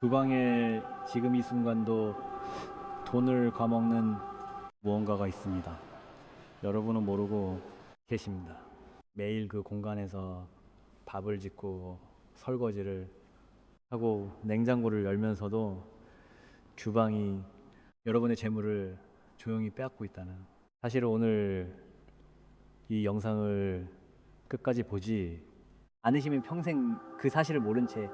주방에 지금 이 순간도 돈을 과먹는 무언가가 있습니다. 여러분은 모르고 계십니다. 매일 그 공간에서 밥을 짓고 설거지를 하고 냉장고를 열면서도 주방이 여러분의 재물을 조용히 빼앗고 있다는, 사실 오늘 이 영상을 끝까지 보지 않으시면 평생 그 사실을 모른 채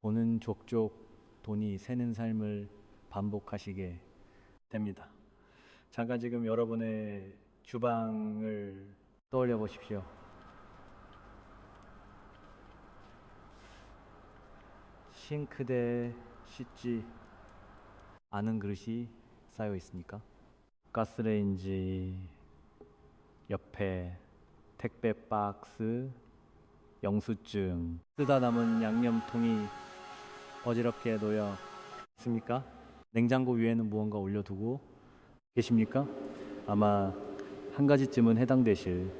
보는 족족 돈이 새는 삶을 반복하시게 됩니다. 잠깐 지금 여러분의 주방을 떠올려 보십시오. 싱크대에 씻지 않은 그릇이 쌓여 있습니까? 가스레인지 옆에 택배 박스, 영수증, 쓰다 남은 양념통이 어지럽게 놓여 있습니까? 냉장고 위에는 무언가 올려두고 계십니까? 아마 한 가지쯤은 해당되실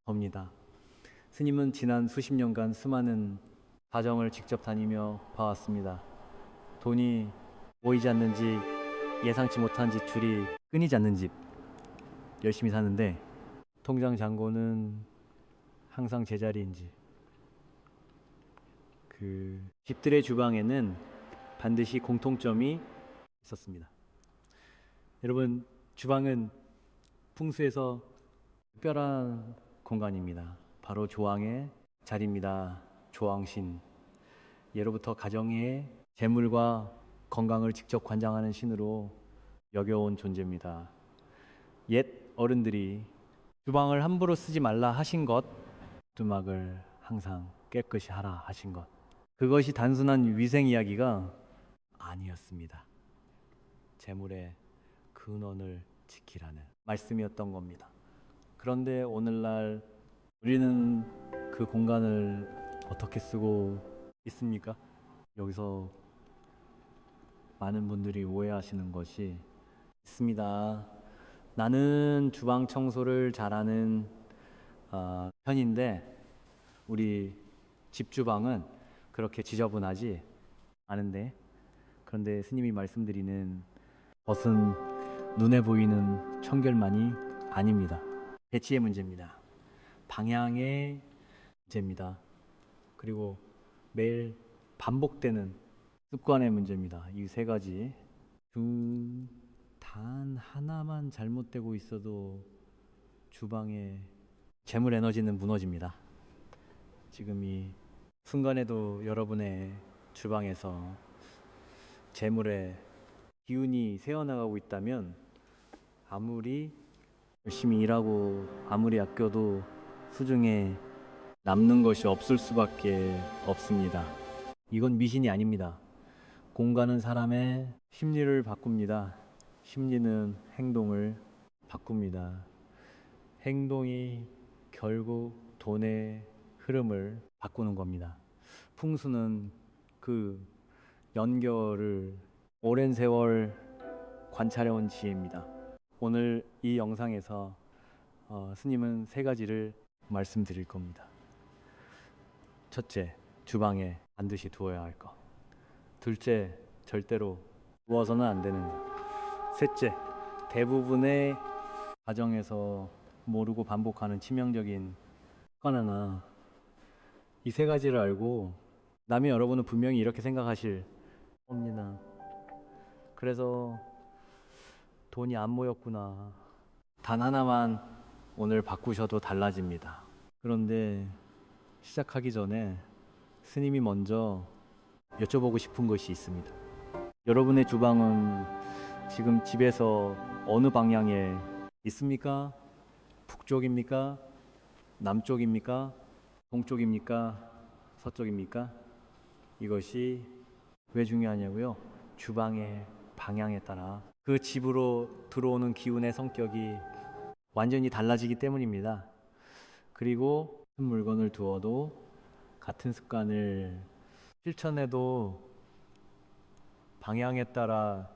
겁니다. 스님은 지난 수십 년간 수많은 가정을 직접 다니며 봐왔습니다. 돈이 모이지 않는 집, 예상치 못한 지출이 끊이지 않는 집, 열심히 사는데 통장 잔고는 항상 제자리인지, 그 집들의 주방에는 반드시 공통점이 있었습니다. 여러분, 주방은 풍수에서 특별한 공간입니다. 바로 조왕의 자리입니다. 조왕신. 예로부터 가정의 재물과 건강을 직접 관장하는 신으로 여겨온 존재입니다. 옛 어른들이 주방을 함부로 쓰지 말라 하신 것, 두막을 항상 깨끗이 하라 하신 것, 그것이 단순한 위생 이야기가 아니었습니다. 재물의 근원을 지키라는 말씀이었던 겁니다. 그런데 오늘날 우리는 그 공간을 어떻게 쓰고 있습니까? 여기서 많은 분들이 오해하시는 것이 있습니다. 나는 주방 청소를 잘하는 편인데 우리 집 주방은 그렇게 지저분하지 않은데, 그런데 스님이 말씀드리는 것은 눈에 보이는 청결만이 아닙니다. 배치의 문제입니다. 방향의 문제입니다. 그리고 매일 반복되는 습관의 문제입니다. 이 세 가지 중 단 하나만 잘못되고 있어도 주방의 재물 에너지는 무너집니다. 지금 이 순간에도 여러분의 주방에서 재물의 기운이 새어나가고 있다면 아무리 열심히 일하고 아무리 아껴도 수중에 남는 것이 없을 수밖에 없습니다. 이건 미신이 아닙니다. 공간은 사람의 심리를 바꿉니다. 심리는 행동을 바꿉니다. 행동이 결국 돈의 흐름을 바꾸는 겁니다. 풍수는 그 연결을 오랜 세월 관찰해온 지혜입니다. 오늘 이 영상에서 스님은 세 가지를 말씀드릴 겁니다. 첫째, 주방에 반드시 두어야 할 것. 둘째, 절대로 두어서는 안 되는 것. 셋째, 대부분의 가정에서 모르고 반복하는 치명적인 건 하나. 이 세 가지를 알고 남이 여러분은 분명히 이렇게 생각하실 겁니다. 그래서 돈이 안 모였구나. 단 하나만 오늘 바꾸셔도 달라집니다. 그런데 시작하기 전에 스님이 먼저 여쭤보고 싶은 것이 있습니다. 여러분의 주방은 지금 집에서 어느 방향에 있습니까? 북쪽입니까? 남쪽입니까? 동쪽입니까? 서쪽입니까? 이것이 왜 중요하냐고요? 주방의 방향에 따라 그 집으로 들어오는 기운의 성격이 완전히 달라지기 때문입니다. 그리고 같은 물건을 두어도 같은 습관을 실천해도 방향에 따라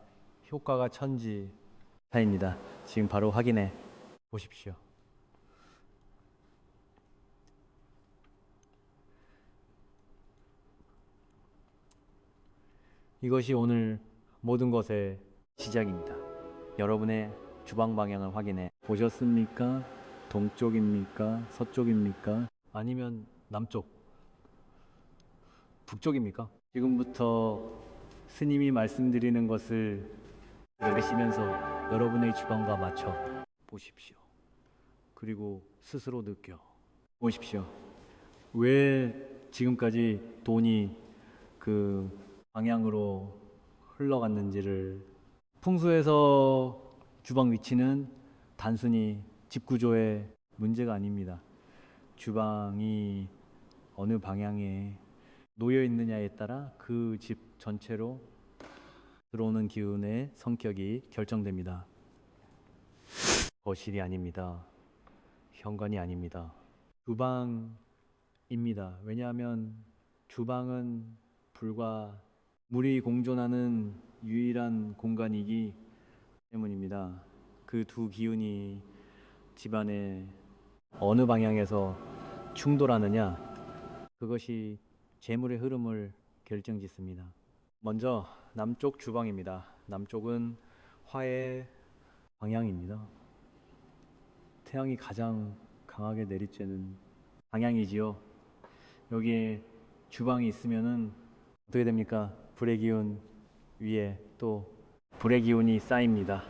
효과가 천지 차이입니다. 지금 바로 확인해 보십시오. 이것이 오늘 모든 것의 시작입니다. 여러분의 주방 방향을 확인해 보셨습니까? 동쪽입니까? 서쪽입니까? 아니면 남쪽, 북쪽입니까? 지금부터 스님이 말씀드리는 것을 들으시면서 여러분의 주방과 맞춰 보십시오. 그리고 스스로 느껴 보십시오. 왜 지금까지 돈이 그 방향으로 흘러갔는지를. 풍수에서 주방 위치는 단순히 집 구조의 문제가 아닙니다. 주방이 어느 방향에 놓여 있느냐에 따라 그 집 전체로 들어오는 기운의 성격이 결정됩니다. 거실이 아닙니다. 현관이 아닙니다. 주방입니다. 왜냐하면 주방은 불과 물이 공존하는 유일한 공간이기 때문입니다. 그 두 기운이 집안의 어느 방향에서 충돌하느냐, 그것이 재물의 흐름을 결정짓습니다. 먼저 남쪽 주방입니다. 남쪽은 화의 방향입니다. 태양이 가장 강하게 내리쬐는 방향이지요. 여기에 주방이 있으면은 어떻게 됩니까? 불의 기운 위에 또 불의 기운이 쌓입니다.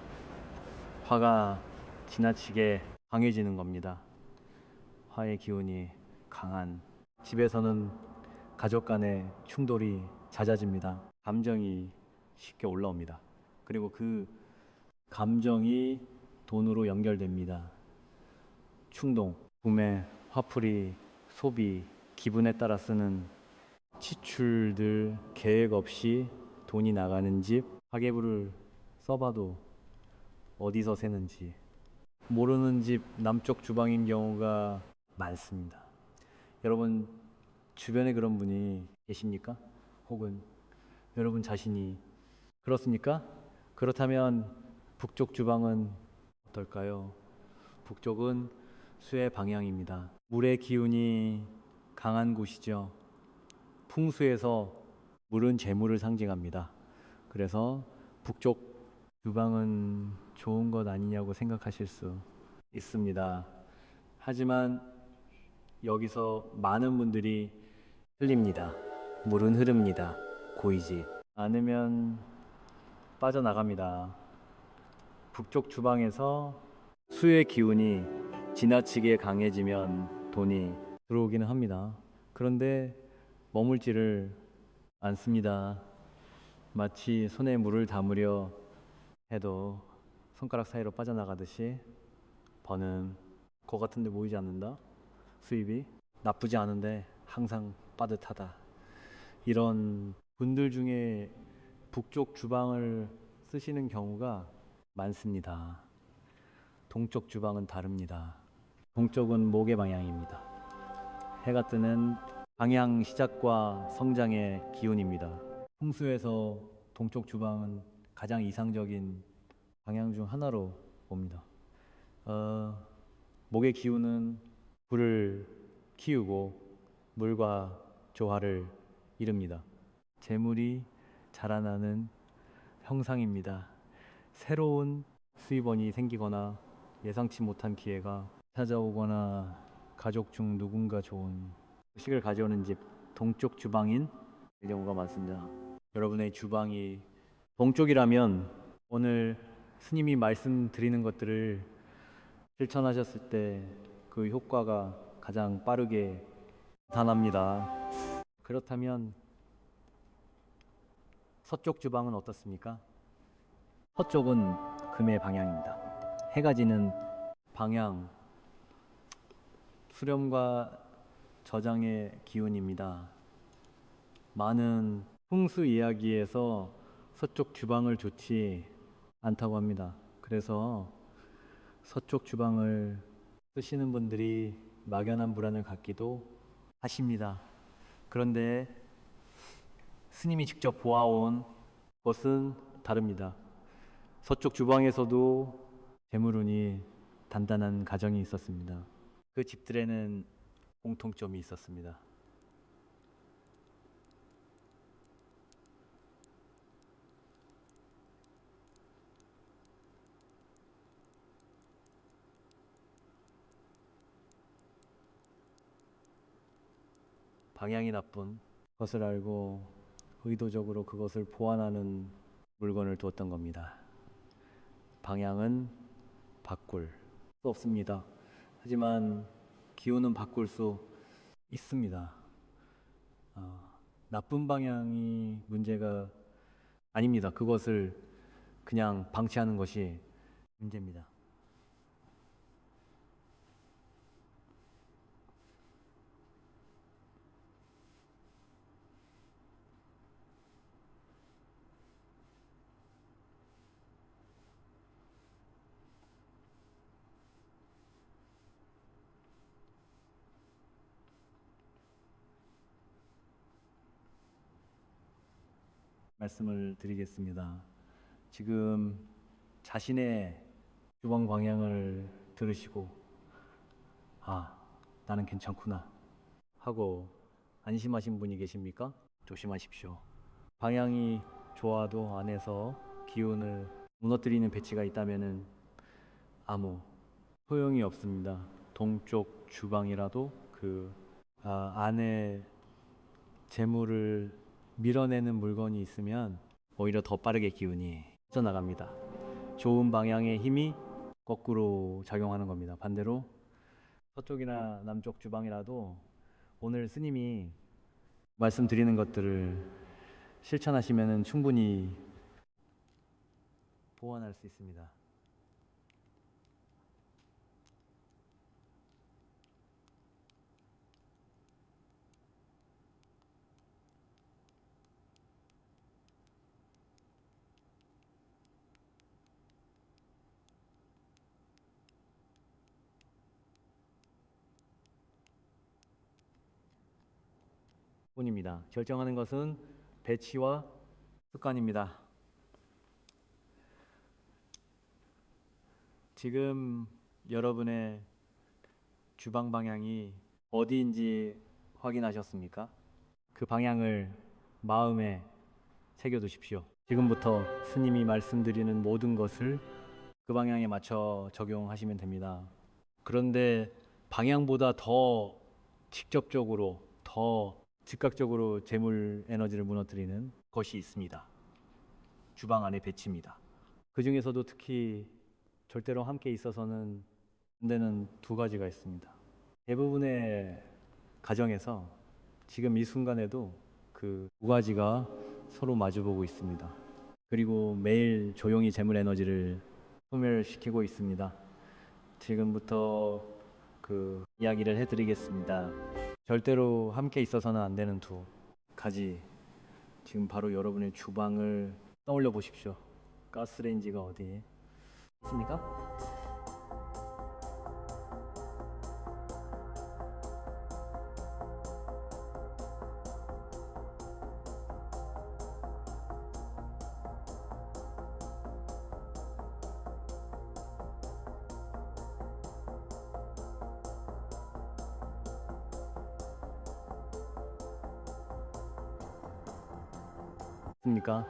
화가 지나치게 강해지는 겁니다. 화의 기운이 강한 집에서는 가족 간의 충돌이 잦아집니다. 감정이 쉽게 올라옵니다. 그리고 그 감정이 돈으로 연결됩니다. 충동, 구매, 화풀이, 소비, 기분에 따라 쓰는 지출들, 계획 없이 돈이 나가는 집, 가계부를 써봐도 어디서 새는지 모르는 집 남쪽 주방인 경우가 많습니다. 여러분 주변에 그런 분이 계십니까? 혹은 여러분 자신이 그렇습니까? 그렇다면 북쪽 주방은 어떨까요? 북쪽은 수의 방향입니다. 물의 기운이 강한 곳이죠. 풍수에서 물은 재물을 상징합니다. 그래서 북쪽 주방은 좋은 것 아니냐고 생각하실 수 있습니다. 하지만 여기서 많은 분들이 틀립니다. 물은 흐릅니다. 고이지 않으면 빠져나갑니다. 북쪽 주방에서 수의 기운이 지나치게 강해지면 돈이 들어오기는 합니다. 그런데 머물지를 않습니다. 마치 손에 물을 담으려 해도 손가락 사이로 빠져나가듯이 버는 거 같은데 모이지 않는다. 수입이 나쁘지 않은데 항상 빠듯하다. 이런 분들 중에 북쪽 주방을 쓰시는 경우가 많습니다. 동쪽 주방은 다릅니다. 동쪽은 목의 방향입니다. 해가 뜨는 방향 시작과 성장의 기운입니다. 풍수에서 동쪽 주방은 가장 이상적인 방향 중 하나로 봅니다. 목의 기운은 불을 키우고 물과 조화를 이룹니다. 재물이 자라나는 형상입니다. 새로운 수입원이 생기거나 예상치 못한 기회가 찾아오거나 가족 중 누군가 좋은 소식을 가져오는 집, 동쪽 주방인 경우가 많습니다. 여러분의 주방이 동쪽이라면 오늘 스님이 말씀드리는 것들을 실천하셨을 때 그 효과가 가장 빠르게 나타납니다. 그렇다면 서쪽 주방은 어떻습니까? 서쪽은 금의 방향입니다. 해가 지는 방향, 수렴과 저장의 기운입니다. 많은 풍수 이야기에서 서쪽 주방을 좋지 않다고 합니다. 그래서 서쪽 주방을 쓰시는 분들이 막연한 불안을 갖기도 하십니다. 그런데 스님이 직접 보아온 것은 다릅니다. 서쪽 주방에서도 재물운이 단단한 가정이 있었습니다. 그 집들에는 공통점이 있었습니다. 방향이 나쁜 것을 알고 의도적으로 그것을 보완하는 물건을 두었던 겁니다. 방향은 바꿀 수 없습니다. 하지만 기운은 바꿀 수 있습니다. 나쁜 방향이 문제가 아닙니다. 그것을 그냥 방치하는 것이 문제입니다. 말씀을 드리겠습니다. 지금 자신의 주방 방향을 들으시고 나는 괜찮구나 하고 안심하신 분이 계십니까? 조심하십시오. 방향이 좋아도 안에서 기운을 무너뜨리는 배치가 있다면 아무 소용이 없습니다. 동쪽 주방이라도 안에 재물을 밀어내는 물건이 있으면 오히려 더 빠르게 기운이 퍼져나갑니다. 좋은 방향의 힘이 거꾸로 작용하는 겁니다. 반대로 서쪽이나 남쪽 주방이라도 오늘 스님이 말씀드리는 것들을 실천하시면 충분히 보완할 수 있습니다. 뿐입니다. 결정하는 것은 배치와 습관입니다. 지금 여러분의 주방 방향이 어디인지 확인하셨습니까? 그 방향을 마음에 새겨두십시오. 지금부터 스님이 말씀드리는 모든 것을 그 방향에 맞춰 적용하시면 됩니다. 그런데 방향보다 더 직접적으로, 더 즉각적으로 재물 에너지를 무너뜨리는 것이 있습니다. 주방 안의 배치입니다. 그 중에서도 특히 절대로 함께 있어서는 안 되는 두 가지가 있습니다. 대부분의 가정에서 지금 이 순간에도 그 두 가지가 서로 마주보고 있습니다. 그리고 매일 조용히 재물 에너지를 소멸시키고 있습니다. 지금부터 그 이야기를 해드리겠습니다. 절대로 함께 있어서는 안 되는 두 가지. 지금 바로 여러분의 주방을 떠올려 보십시오. 가스레인지가 어디에 있습니까? 있습니까?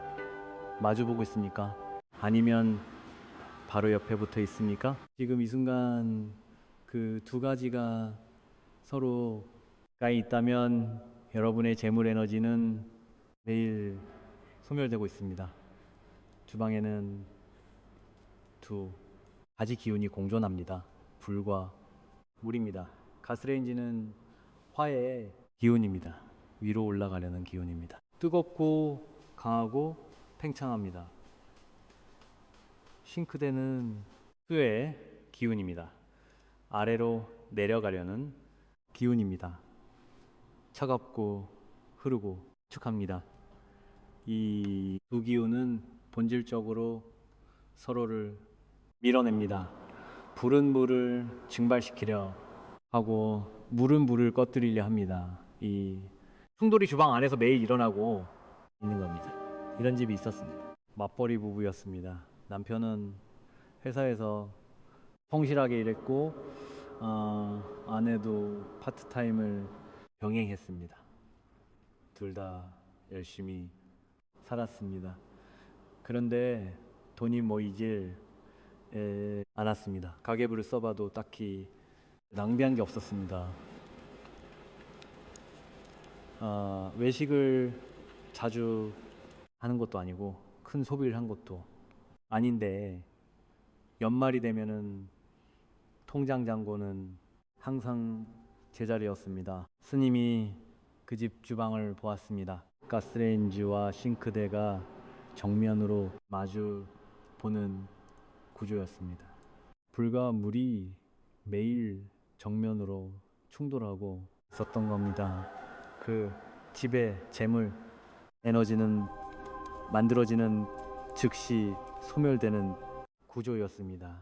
마주보고 있습니까? 아니면 바로 옆에 붙어 있습니까? 지금 이 순간 그 두 가지가 서로 가까이 있다면 여러분의 재물 에너지는 매일 소멸되고 있습니다. 주방에는 두 가지 기운이 공존합니다. 불과 물입니다. 가스레인지는 화해의 기운입니다. 위로 올라가려는 기운입니다. 뜨겁고 강하고 팽창합니다. 싱크대는 수의 기운입니다. 아래로 내려가려는 기운입니다. 차갑고 흐르고 축합니다. 이 두 기운은 본질적으로 서로를 밀어냅니다. 불은 물을 증발시키려 하고 물은 물을 꺼뜨리려 합니다. 이 충돌이 주방 안에서 매일 일어나고 있는 겁니다. 이런 집이 있었습니다. 맞벌이 부부였습니다. 남편은 회사에서 성실하게 일했고 아내도 파트타임을 병행했습니다. 둘 다 열심히 살았습니다. 그런데 돈이 모이질 않았습니다. 가계부를 써봐도 딱히 낭비한 게 없었습니다. 외식을 자주 하는 것도 아니고 큰 소비를 한 것도 아닌데 연말이 되면은 통장 잔고는 항상 제자리였습니다. 스님이 그 집 주방을 보았습니다. 가스레인지와 싱크대가 정면으로 마주 보는 구조였습니다. 불과 물이 매일 정면으로 충돌하고 있었던 겁니다. 그 집의 재물, 에너지는 만들어지는 즉시 소멸되는 구조였습니다.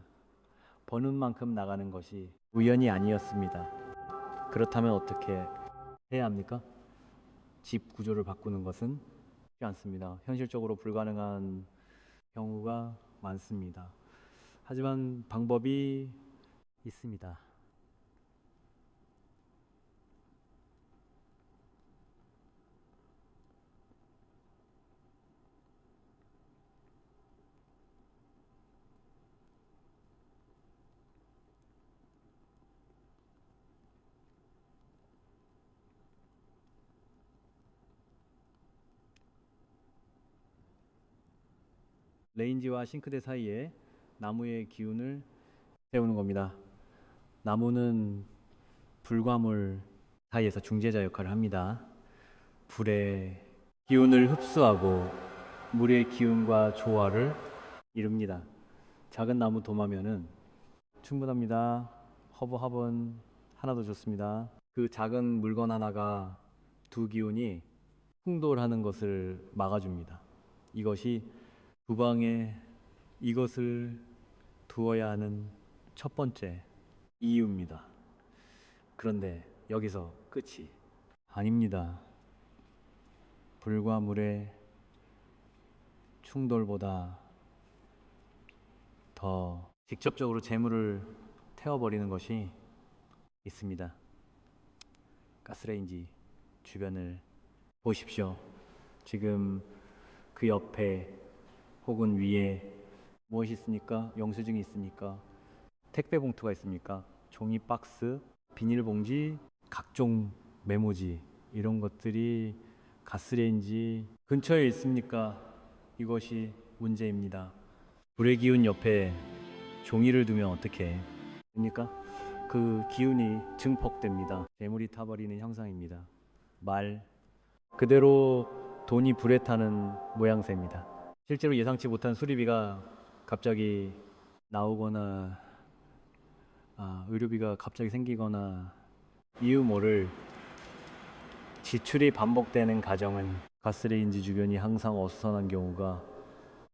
버는 만큼 나가는 것이 우연이 아니었습니다. 그렇다면 어떻게 해야 합니까? 집 구조를 바꾸는 것은 쉽지 않습니다. 현실적으로 불가능한 경우가 많습니다. 하지만 방법이 있습니다. 레인지와 싱크대 사이에 나무의 기운을 세우는 겁니다. 나무는 불과물 사이에서 중재자 역할을 합니다. 불의 기운을 흡수하고 물의 기운과 조화를 이룹니다. 작은 나무 도마면은 충분합니다. 허브 화분 하나도 좋습니다. 그 작은 물건 하나가 두 기운이 충돌하는 것을 막아줍니다. 이것이 주방에 이것을 두어야 하는 첫 번째 이유입니다. 그런데 여기서 끝이 아닙니다. 불과 물의 충돌보다 더 직접적으로 재물을 태워버리는 것이 있습니다. 가스레인지 주변을 보십시오. 지금 그 옆에 혹은 위에 무엇이 있습니까? 영수증이 있습니까? 택배 봉투가 있습니까? 종이 박스, 비닐봉지, 각종 메모지 이런 것들이 가스레인지 근처에 있습니까? 이것이 문제입니다. 불의 기운 옆에 종이를 두면 어떻게 됩니까? 그 기운이 증폭됩니다. 재물이 타버리는 형상입니다. 말 그대로 돈이 불에 타는 모양새입니다. 실제로 예상치 못한 수리비가 갑자기 나오거나 의료비가 갑자기 생기거나 이유 모를 지출이 반복되는 가정은 가스레인지 주변이 항상 어수선한 경우가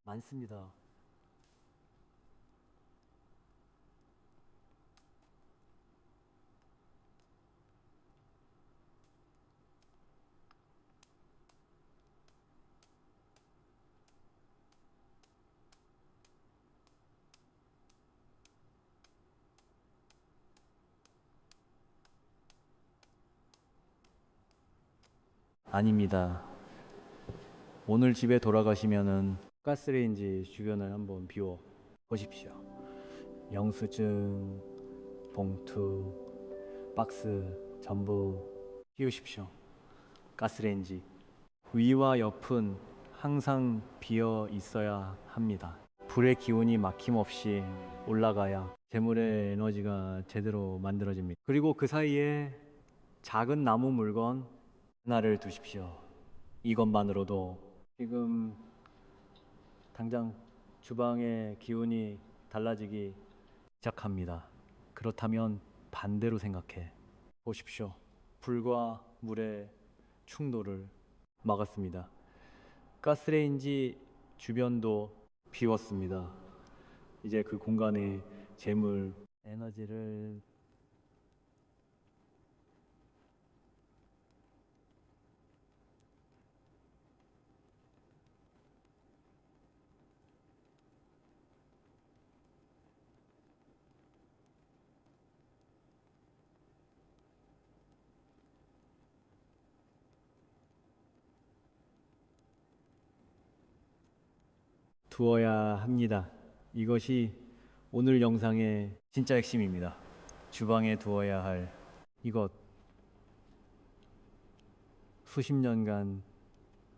많습니다. 아닙니다. 오늘 집에 돌아가시면은 가스레인지 주변을 한번 비워 보십시오. 영수증, 봉투, 박스 전부 비우십시오. 가스레인지 위와 옆은 항상 비어 있어야 합니다. 불의 기운이 막힘없이 올라가야 재물의 에너지가 제대로 만들어집니다. 그리고 그 사이에 작은 나무 물건 하나를 두십시오. 이것만으로도 지금 당장 주방의 기운이 달라지기 시작합니다. 그렇다면 반대로 생각해 보십시오. 불과 물의 충돌을 막았습니다. 가스레인지 주변도 비웠습니다. 이제 그 공간에 재물, 에너지를 두어야 합니다. 이것이 오늘 영상의 진짜 핵심입니다. 주방에 두어야 할 이것 수십 년간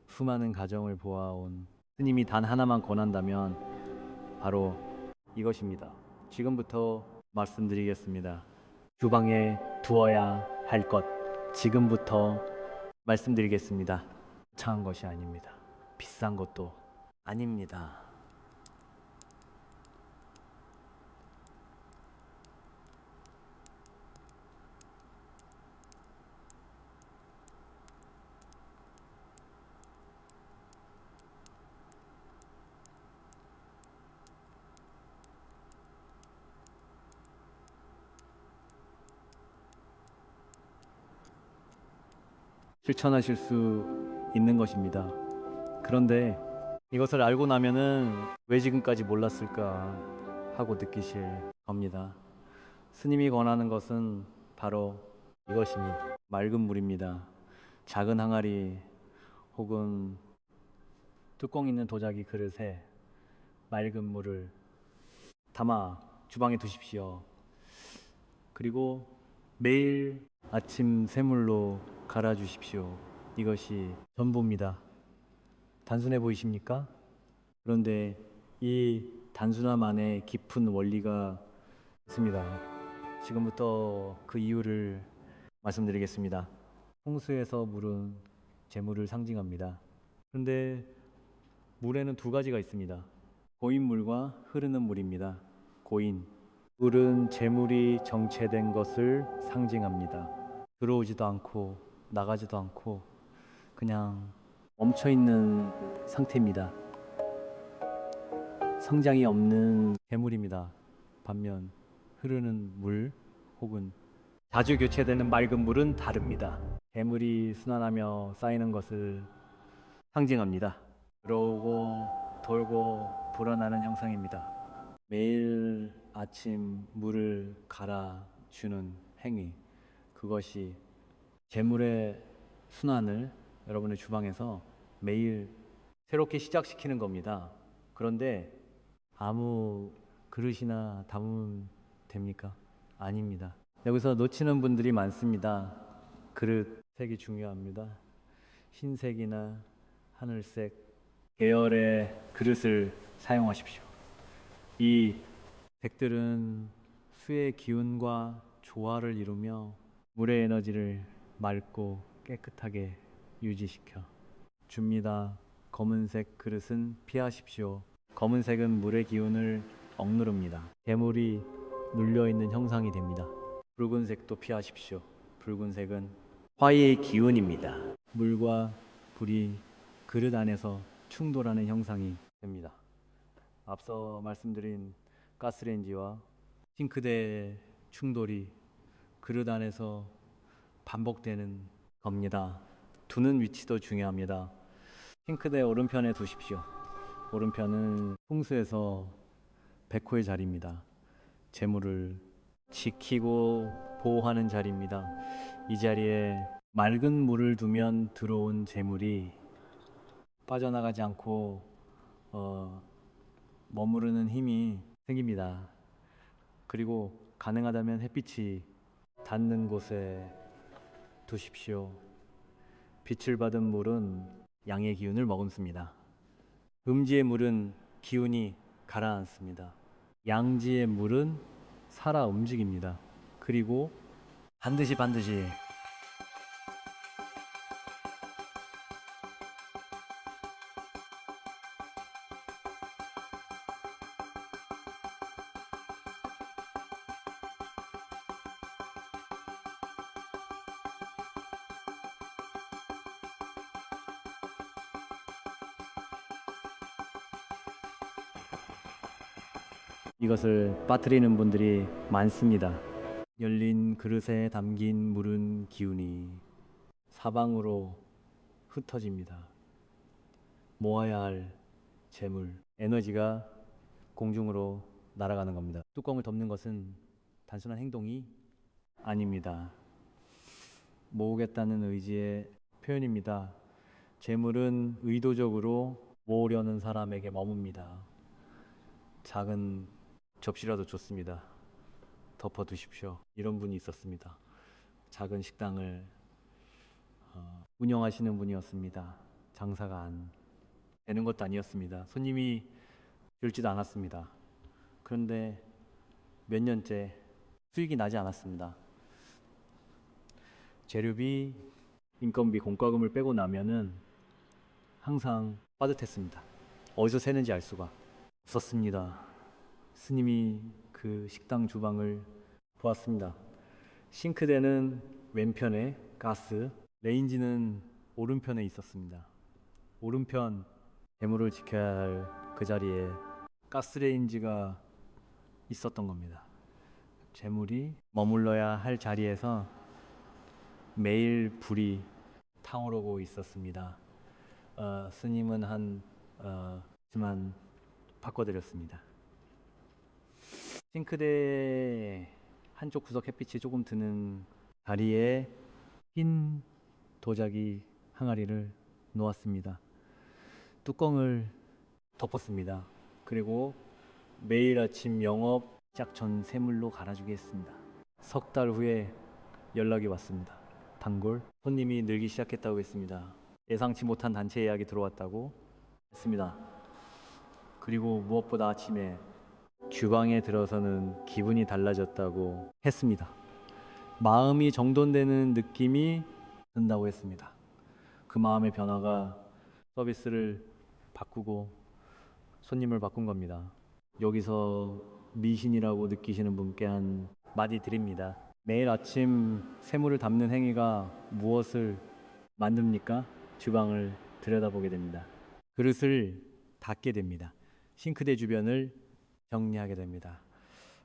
수많은 가정을 보아온 스님이 단 하나만 권한다면 바로 이것입니다. 지금부터 말씀드리겠습니다. 주방에 두어야 할 것 지금부터 말씀드리겠습니다. 차한 것이 아닙니다. 비싼 것도 아닙니다. 실천하실 수 있는 것입니다. 그런데 이것을 알고 나면은 왜 지금까지 몰랐을까 하고 느끼실 겁니다. 스님이 권하는 것은 바로 이것입니다. 맑은 물입니다. 작은 항아리 혹은 뚜껑 있는 도자기 그릇에 맑은 물을 담아 주방에 두십시오. 그리고 매일 아침 새물로 갈아 주십시오. 이것이 전부입니다. 단순해 보이십니까? 그런데 이 단순함 안에 깊은 원리가 있습니다. 지금부터 그 이유를 말씀드리겠습니다. 홍수에서 물은 재물을 상징합니다. 그런데 물에는 두 가지가 있습니다. 고인 물과 흐르는 물입니다. 고인 물은 재물이 정체된 것을 상징합니다. 들어오지도 않고 나가지도 않고 그냥 멈춰 있는 상태입니다. 성장이 없는 재물입니다. 반면 흐르는 물 혹은 자주 교체되는 맑은 물은 다릅니다. 재물이 순환하며 쌓이는 것을 상징합니다. 들어오고 돌고 불어나는 형상입니다. 매일 아침 물을 갈아주는 행위, 그것이 재물의 순환을 여러분의 주방에서 매일 새롭게 시작시키는 겁니다. 그런데 아무 그릇이나 담으면 됩니까? 아닙니다. 여기서 놓치는 분들이 많습니다. 그릇 색이 중요합니다. 흰색이나 하늘색 계열의 그릇을 사용하십시오. 이 색들은 수의 기운과 조화를 이루며 물의 에너지를 맑고 깨끗하게 유지시켜 줍니다. 검은색 그릇은 피하십시오. 검은색은 물의 기운을 억누릅니다. 재물이 눌려있는 형상이 됩니다. 붉은색도 피하십시오. 붉은색은 화의 기운입니다. 물과 불이 그릇 안에서 충돌하는 형상이 됩니다. 앞서 말씀드린 가스레인지와 싱크대의 충돌이 그릇 안에서 반복되는 겁니다. 두는 위치도 중요합니다. 싱크대 오른편에 두십시오. 오른편은 풍수에서 백호의 자리입니다. 재물을 지키고 보호하는 자리입니다. 이 자리에 맑은 물을 두면 들어온 재물이 빠져나가지 않고 머무르는 힘이 생깁니다. 그리고 가능하다면 햇빛이 닿는 곳에 두십시오. 빛을 받은 물은 양의 기운을 머금습니다. 음지의 물은 기운이 가라앉습니다. 양지의 물은 살아 움직입니다. 그리고 반드시 이것을 빠뜨리는 분들이 많습니다. 열린 그릇에 담긴 물은 기운이 사방으로 흩어집니다. 모아야 할 재물, 에너지가 공중으로 날아가는 겁니다. 뚜껑을 덮는 것은 단순한 행동이 아닙니다. 모으겠다는 의지의 표현입니다. 재물은 의도적으로 모으려는 사람에게 머뭅니다. 작은 접시라도 좋습니다. 덮어 두십시오. 이런 분이 있었습니다. 작은 식당을 운영하시는 분이었습니다. 장사가 안 되는 것도 아니었습니다. 손님이 줄지도 않았습니다. 그런데 몇 년째 수익이 나지 않았습니다. 재료비, 인건비, 공과금을 빼고 나면은 항상 빠듯했습니다. 어디서 새는지 알 수가 없었습니다. 스님이 그 식당 주방을 보았습니다. 싱크대는 왼편에 가스, 레인지는 오른편에 있었습니다. 오른편 재물을 지켜야 할 그 자리에 가스레인지가 있었던 겁니다. 재물이 머물러야 할 자리에서 매일 불이 타오르고 있었습니다. 스님은 하지만 바꿔드렸습니다. 싱크대 한쪽 구석 햇빛이 조금 드는 자리에 흰 도자기 항아리를 놓았습니다. 뚜껑을 덮었습니다. 그리고 매일 아침 영업 시작 전 새물로 갈아주겠습니다. 석 달 후에 연락이 왔습니다. 단골 손님이 늘기 시작했다고 했습니다. 예상치 못한 단체 예약이 들어왔다고 했습니다. 그리고 무엇보다 아침에 주방에 들어서는 기분이 달라졌다고 했습니다. 마음이 정돈되는 느낌이 든다고 했습니다. 그 마음의 변화가 서비스를 바꾸고 손님을 바꾼 겁니다. 여기서 미신이라고 느끼시는 분께 한 마디 드립니다. 매일 아침 새물을 담는 행위가 무엇을 만듭니까? 주방을 들여다보게 됩니다. 그릇을 닦게 됩니다. 싱크대 주변을 정리하게 됩니다.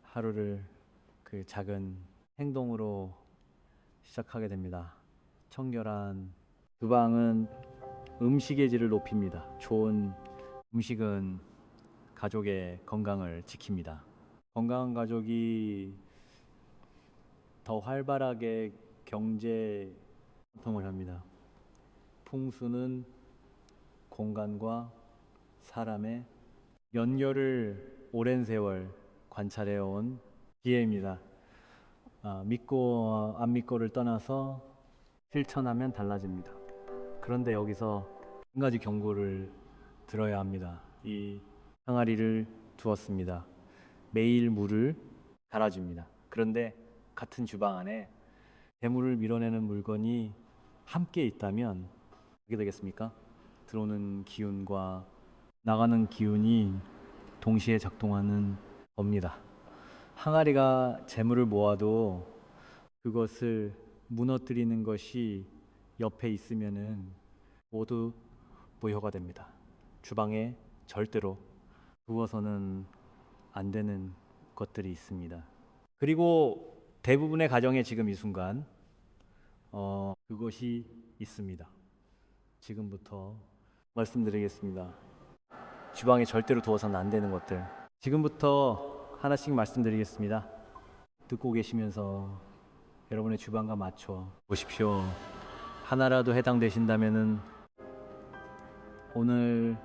하루를 그 작은 행동으로 시작하게 됩니다. 청결한 주방은 음식의 질을 높입니다. 좋은 음식은 가족의 건강을 지킵니다. 건강한 가족이 더 활발하게 경제 활동을 합니다. 풍수는 공간과 사람의 연결을 오랜 세월 관찰해온 지혜입니다. 믿고 안 믿고를 떠나서 실천하면 달라집니다. 그런데 여기서 한 가지 경고를 들어야 합니다. 이 항아리를 두었습니다. 매일 물을 갈아줍니다. 그런데 같은 주방 안에 재물을 밀어내는 물건이 함께 있다면 어떻게 되겠습니까? 들어오는 기운과 나가는 기운이 동시에 작동하는 겁니다. 항아리가 재물을 모아도 그것을 무너뜨리는 것이 옆에 있으면은 모두 무효가 됩니다. 주방에 절대로 두어서는 안 되는 것들이 있습니다. 그리고 대부분의 가정에 지금 이 순간 그것이 있습니다. 지금부터 말씀드리겠습니다. 주방에 절대로 두어서는 안 되는 것들. 지금부터 하나씩 말씀드리겠습니다. 듣고 계시면서 여러분의 주방과 맞춰 보십시오. 하나라도 해당되신다면은 오늘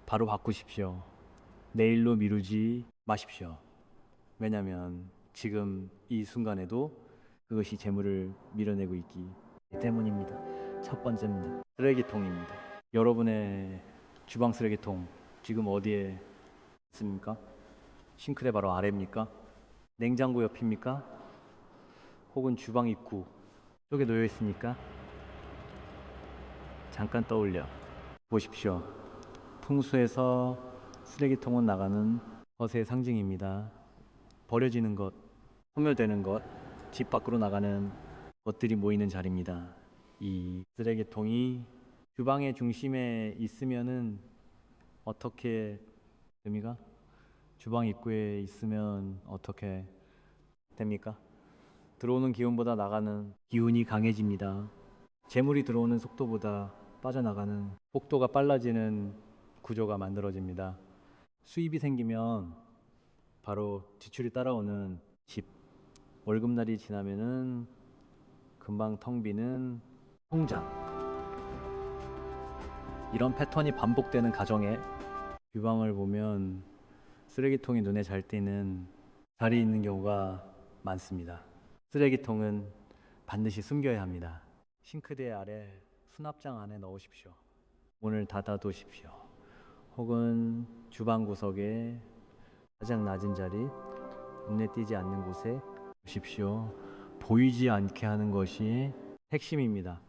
바로 바꾸십시오. 내일로 미루지 마십시오. 왜냐하면 지금 이 순간에도 그것이 재물을 밀어내고 있기 때문입니다. 첫 번째입니다. 쓰레기통입니다. 여러분의 주방 쓰레기통 지금 어디에 있습니까? 싱크대 바로 아래입니까? 냉장고 옆입니까? 혹은 주방 입구 쪽에 놓여 있습니까? 잠깐 떠올려 보십시오. 풍수에서 쓰레기통은 나가는 것의 상징입니다. 버려지는 것, 소멸되는 것, 집 밖으로 나가는 것들이 모이는 자리입니다. 이 쓰레기통이 주방의 중심에 있으면은 어떻게 됩니까? 주방 입구에 있으면 어떻게 됩니까? 들어오는 기운보다 나가는 기운이 강해집니다. 재물이 들어오는 속도보다 빠져나가는 속도가 빨라지는 구조가 만들어집니다. 수입이 생기면 바로 지출이 따라오는 집. 월급날이 지나면은 금방 텅 비는 통장. 이런 패턴이 반복되는 가정에 주방을 보면 쓰레기통이 눈에 잘 띄는 자리에 있는 경우가 많습니다. 쓰레기통은 반드시 숨겨야 합니다. 싱크대 아래 수납장 안에 넣으십시오. 문을 닫아 두십시오. 혹은 주방 구석에 가장 낮은 자리, 눈에 띄지 않는 곳에 두십시오. 보이지 않게 하는 것이 핵심입니다.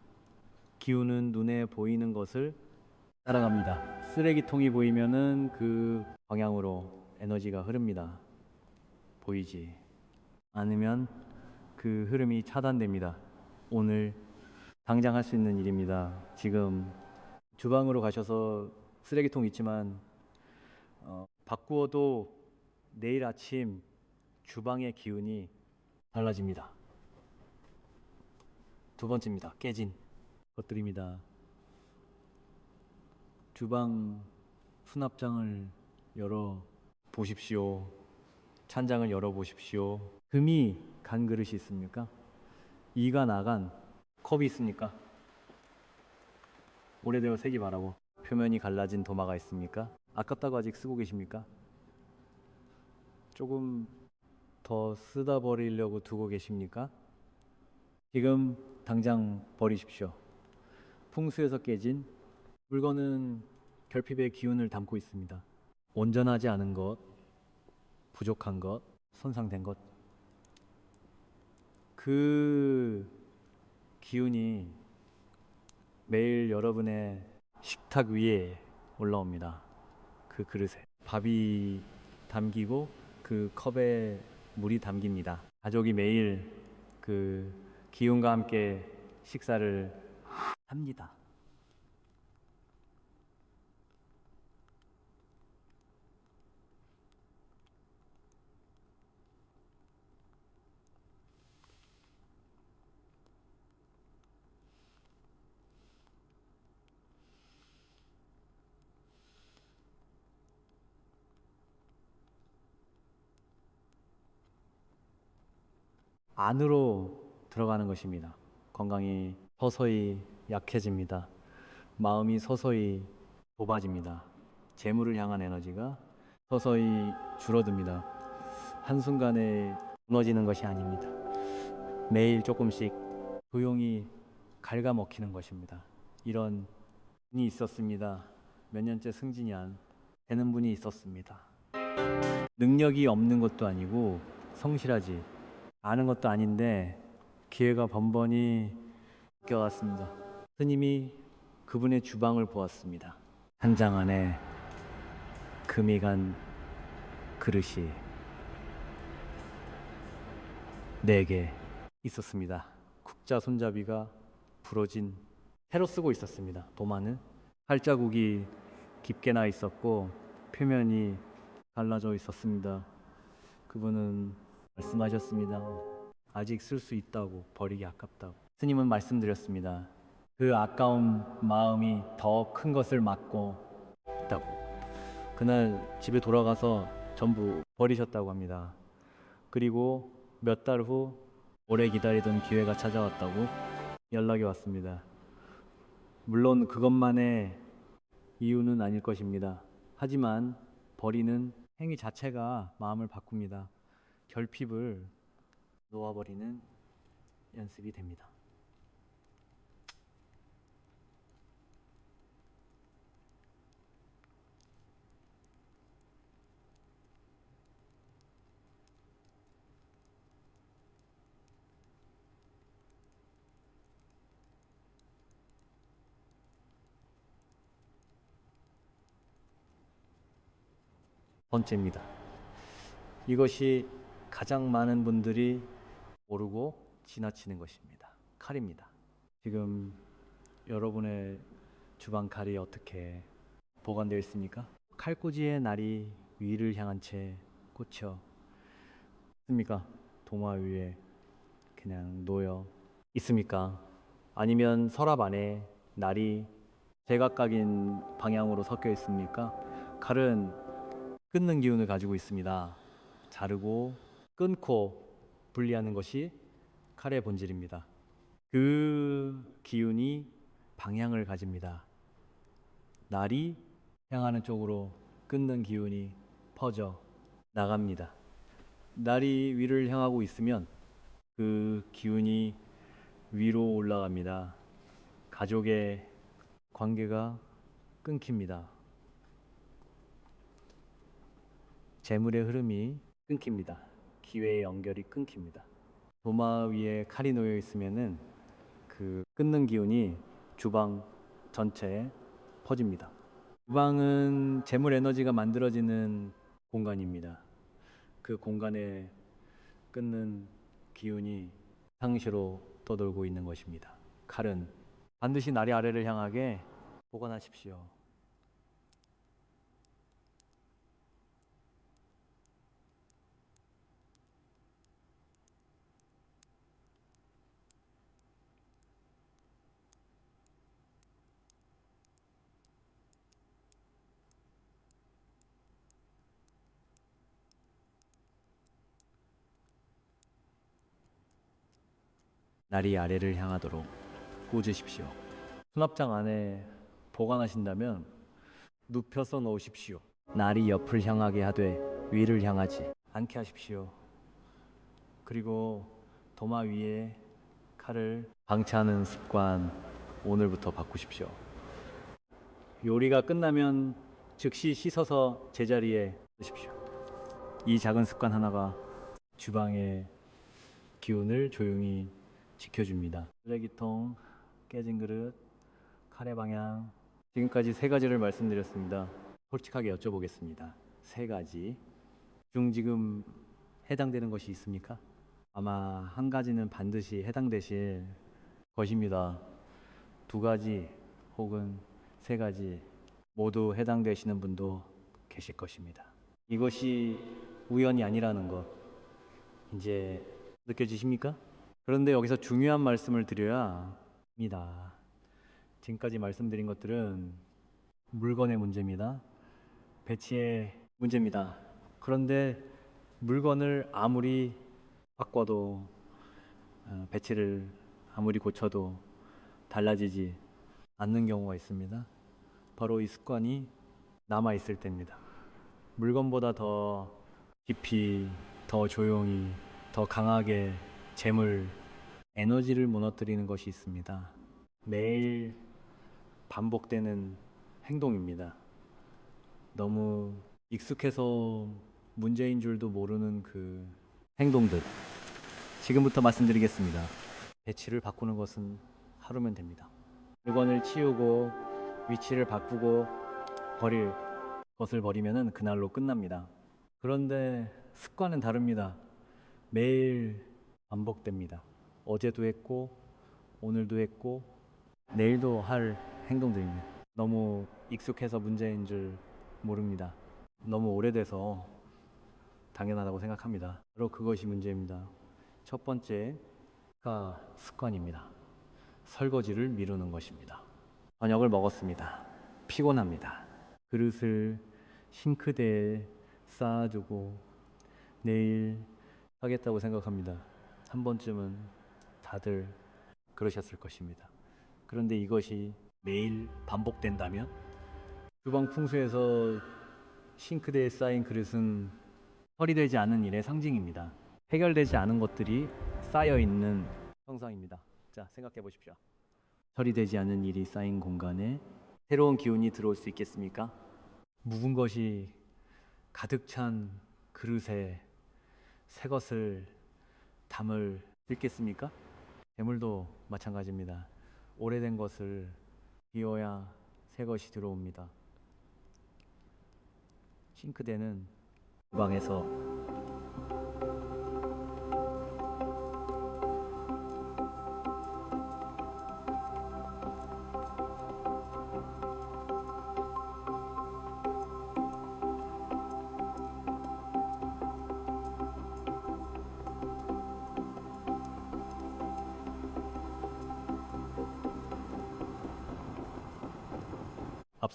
기운은 눈에 보이는 것을 따라갑니다. 쓰레기통이 보이면은 그 방향으로 에너지가 흐릅니다. 보이지 않으면 그 흐름이 차단됩니다. 오늘 당장 할 수 있는 일입니다. 지금 주방으로 가셔서 쓰레기통 있지만 바꾸어도 내일 아침 주방의 기운이 달라집니다. 두 번째입니다. 깨진 것들입니다. 주방 수납장을 열어 보십시오. 찬장을 열어 보십시오. 금이 간 그릇이 있습니까? 이가 나간 컵이 있습니까? 오래되어 색이 바라고 표면이 갈라진 도마가 있습니까? 아깝다고 아직 쓰고 계십니까? 조금 더 쓰다 버리려고 두고 계십니까? 지금 당장 버리십시오. 풍수에서 깨진 물건은 결핍의 기운을 담고 있습니다. 온전하지 않은 것, 부족한 것, 손상된 것, 그 기운이 매일 여러분의 식탁 위에 올라옵니다. 그 그릇에 밥이 담기고 그 컵에 물이 담깁니다. 가족이 매일 그 기운과 함께 식사를 합니다. 안으로 들어가는 것입니다. 건강이 서서히 약해집니다. 마음이 서서히 좁아집니다. 재물을 향한 에너지가 서서히 줄어듭니다. 한순간에 무너지는 것이 아닙니다. 매일 조금씩 조용히 갉아먹히는 것입니다. 이런 분이 있었습니다. 몇 년째 승진이 안 되는 분이 있었습니다. 능력이 없는 것도 아니고 성실하지 않은 것도 아닌데 기회가 번번이 껴왔습니다. 스님이 그분의 주방을 보았습니다. 한 장 안에 금이 간 그릇이 4개 있었습니다. 국자 손잡이가 부러진 새로 쓰고 있었습니다. 도마는 팔자국이 깊게 나 있었고 표면이 갈라져 있었습니다. 그분은 말씀하셨습니다. 아직 쓸 수 있다고, 버리기 아깝다고. 스님은 말씀드렸습니다. 그 아까운 마음이 더 큰 것을 맡고 있다고. 그날 집에 돌아가서 전부 버리셨다고 합니다. 그리고 몇 달 후 오래 기다리던 기회가 찾아왔다고 연락이 왔습니다. 물론 그것만의 이유는 아닐 것입니다. 하지만 버리는 행위 자체가 마음을 바꿉니다. 결핍을 놓아버리는 연습이 됩니다. 번째입니다. 이것이 가장 많은 분들이 모르고 지나치는 것입니다. 칼입니다. 지금 여러분의 주방 칼이 어떻게 보관되어 있습니까? 칼꽂이의 날이 위를 향한 채 꽂혀 있습니까? 도마 위에 그냥 놓여 있습니까? 아니면 서랍 안에 날이 제각각인 방향으로 섞여 있습니까? 칼은 끊는 기운을 가지고 있습니다. 자르고 끊고 분리하는 것이 칼의 본질입니다. 그 기운이 방향을 가집니다. 날이 향하는 쪽으로 끊는 기운이 퍼져 나갑니다. 날이 위를 향하고 있으면 그 기운이 위로 올라갑니다. 가족의 관계가 끊깁니다. 재물의 흐름이 끊깁니다. 기회의 연결이 끊깁니다. 도마 위에 칼이 놓여 있으면은 그 끊는 기운이 주방 전체에 퍼집니다. 주방은 재물 에너지가 만들어지는 공간입니다. 그 공간에 끊는 기운이 상시로 떠돌고 있는 것입니다. 칼은 반드시 나리 아래를 향하게 보관하십시오. 날이 아래를 향하도록 꽂으십시오. 수납장 안에 보관하신다면 눕혀서 놓으십시오. 날이 옆을 향하게 하되 위를 향하지 않게 하십시오. 그리고 도마 위에 칼을 방치하는 습관 오늘부터 바꾸십시오. 요리가 끝나면 즉시 씻어서 제자리에 두십시오. 이 작은 습관 하나가 주방의 기운을 조용히 지켜줍니다. 쓰레기통, 깨진 그릇, 칼의 방향. 지금까지 세 가지를 말씀드렸습니다. 솔직하게 여쭤보겠습니다. 세 가지 중 지금 해당되는 것이 있습니까? 아마 한 가지는 반드시 해당되실 것입니다. 두 가지 혹은 세 가지 모두 해당되시는 분도 계실 것입니다. 이것이 우연이 아니라는 것 이제 느껴지십니까? 그런데 여기서 중요한 말씀을 드려야 합니다. 지금까지 말씀드린 것들은 물건의 문제입니다. 배치의 문제입니다. 그런데 물건을 아무리 바꿔도 배치를 아무리 고쳐도 달라지지 않는 경우가 있습니다. 바로 이 습관이 남아있을 때입니다. 물건보다 더 깊이, 더 조용히, 더 강하게 재물, 에너지를 무너뜨리는 것이 있습니다. 매일 반복되는 행동입니다. 너무 익숙해서 문제인 줄도 모르는 그 행동들. 지금부터 말씀드리겠습니다. 배치를 바꾸는 것은 하루면 됩니다. 물건을 치우고 위치를 바꾸고 버릴 것을 버리면은 그날로 끝납니다. 그런데 습관은 다릅니다. 매일 반복됩니다. 어제도 했고 오늘도 했고 내일도 할 행동들입니다. 너무 익숙해서 문제인 줄 모릅니다. 너무 오래돼서 당연하다고 생각합니다. 바로 그것이 문제입니다. 첫 번째가 습관입니다. 설거지를 미루는 것입니다. 저녁을 먹었습니다. 피곤합니다. 그릇을 싱크대에 쌓아두고 내일 하겠다고 생각합니다. 한 번쯤은 다들 그러셨을 것입니다. 그런데 이것이 매일 반복된다면 주방 풍수에서 싱크대에 쌓인 그릇은 처리되지 않은 일의 상징입니다. 해결되지 않은 것들이 쌓여 있는 형상입니다. 자, 생각해 보십시오. 처리되지 않은 일이 쌓인 공간에 새로운 기운이 들어올 수 있겠습니까? 묵은 것이 가득 찬 그릇에 새 것을 담을 수 있겠습니까? 재물도 마찬가지입니다. 오래된 것을 비워야 새 것이 들어옵니다. 싱크대는 주방에서